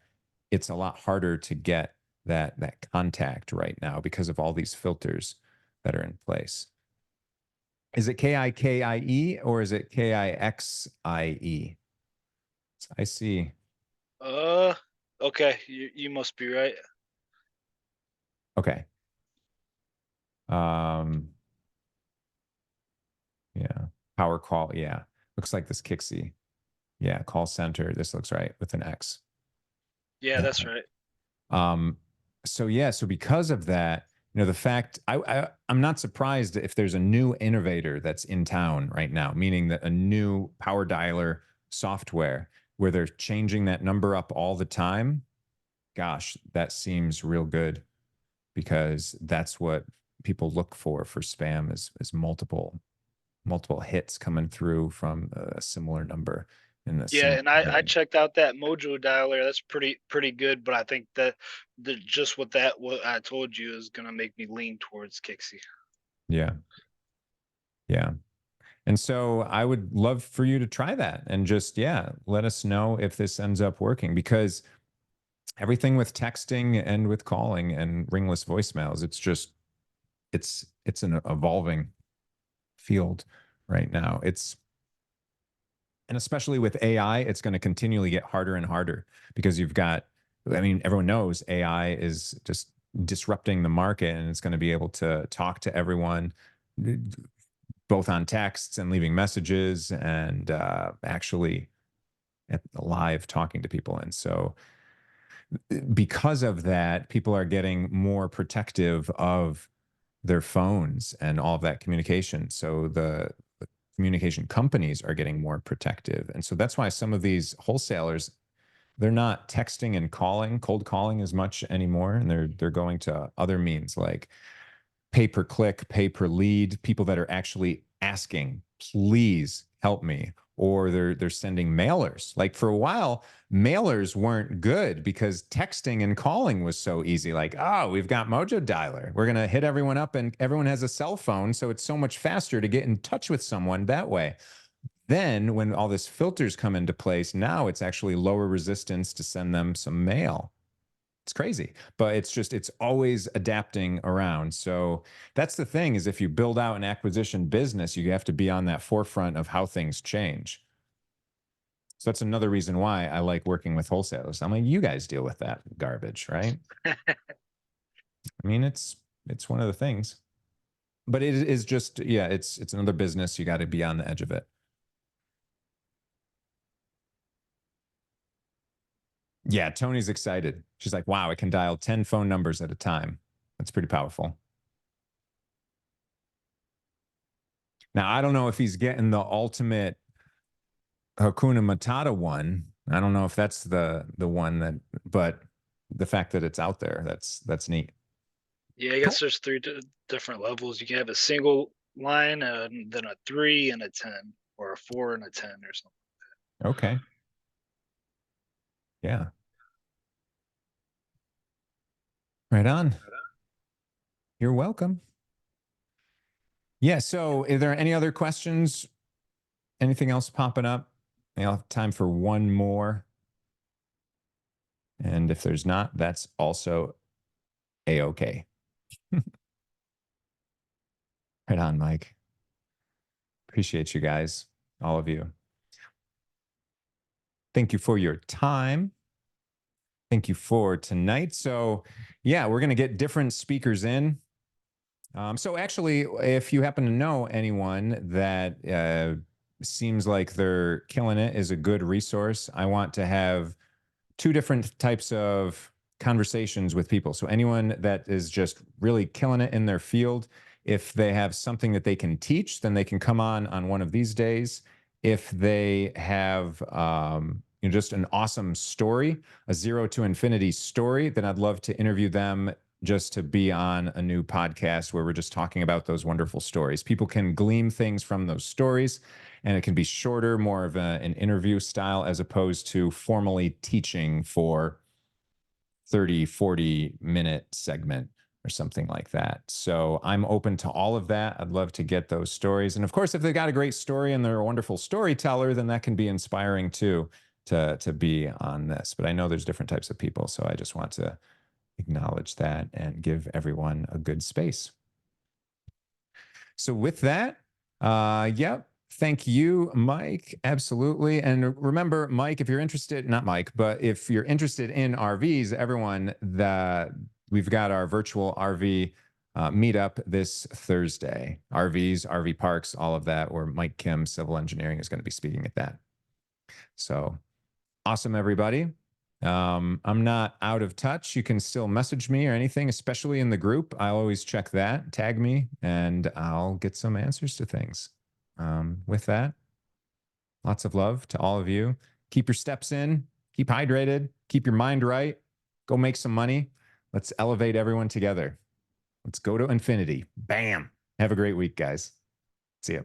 it's a lot harder to get that contact right now because of all these filters that are in place. Is it Kikie or is it Kixie? I see. Uh, okay, you must be right. Okay. Um, Yeah. Power call. Yeah. Looks like this Kixie. Yeah. Call center. This looks right with an X. Yeah, that's right. Um, so yeah, so because of that, the fact I'm not surprised if there's a new innovator that's in town right now, meaning that a new power dialer software where they're changing that number up all the time. Gosh, that seems real good because that's what people look for spam is multiple hits coming through from a similar number in a Yeah, similar and I name. checked out that Mojo dialer. That's pretty good, but I think that just with that what I told you is gonna make me lean towards Kixie. Yeah. Yeah. And so I would love for you to try that and just, yeah, let us know if this ends up working because everything with texting and with calling and ringless voicemails, it's an evolving field right now. And especially with AI, it's going to continually get harder and harder because everyone knows AI is just disrupting the market and it's going to be able to talk to everyone both on texts and leaving messages and actually live talking to people. And so because of that, people are getting more protective of their phones and all of that communication. So the communication companies are getting more protective. And so that's why some of these wholesalers, they're not texting and calling, cold calling as much anymore. And they're going to other means like pay per click, pay per lead, people that are actually asking, please help me. Or they're sending mailers. Like for a while, mailers weren't good because texting and calling was so easy. Like, oh, we've got Mojo Dialer. We're gonna hit everyone up, and everyone has a cell phone, so it's so much faster to get in touch with someone that way. Then, when all this filters come into place, now it's actually lower resistance to send them some mail. It's crazy, but it's always adapting around. So that's the thing is if you build out an acquisition business, you have to be on that forefront of how things change. So that's another reason why I like working with wholesalers. I'm like, you guys deal with that garbage, right? I mean, it's one of the things, but it is just, yeah, it's another business. You got to be on the edge of it. Yeah, Tony's excited. She's like, wow, I can dial 10 phone numbers at a time. That's pretty powerful. Now, I don't know if he's getting the ultimate Hakuna Matata one. I don't know if that's the one that, but the fact that it's out there, that's neat. Yeah, I Cool. guess there's three different levels. You can have a single line, and then a 3 and a 10, or a 4 and a 10, or something. Okay. Yeah. Right on. You're welcome. Yeah. So, are there any other questions? Anything else popping up? I'll have time for one more. And if there's not, that's also a-okay. Right on, Mike. Appreciate you guys, all of you. Thank you for your time. Thank you for tonight. So, yeah, we're going to get different speakers in. So, actually, if you happen to know anyone that seems like they're killing it, is a good resource, I want to have two different types of conversations with people. So anyone that is just really killing it in their field, if they have something that they can teach, then they can come on one of these days. If they have just an awesome story, a 0 to infinity story, then I'd love to interview them just to be on a new podcast where we're just talking about those wonderful stories. People can glean things from those stories, and it can be shorter, more of an interview style, as opposed to formally teaching for 30, 40-minute segment or something like that. So I'm open to all of that. I'd love to get those stories. And of course, if they've got a great story and they're a wonderful storyteller, then that can be inspiring too, to be on this. But I know there's different types of people, so I just want to acknowledge that and give everyone a good space. So with that, yep. Thank you, Mike. Absolutely. And remember, Mike, if you're interested, not Mike, but if you're interested in RVs, everyone, we've got our virtual RV meetup this Thursday. RVs, RV parks, all of that, where Mike Kim, civil engineering, is going to be speaking at that. So awesome, everybody. I'm not out of touch. You can still message me or anything, especially in the group. I always check that, tag me, and I'll get some answers to things. With that, lots of love to all of you. Keep your steps in, keep hydrated, keep your mind right, go make some money. Let's elevate everyone together. Let's go to infinity. Bam. Have a great week, guys. See ya.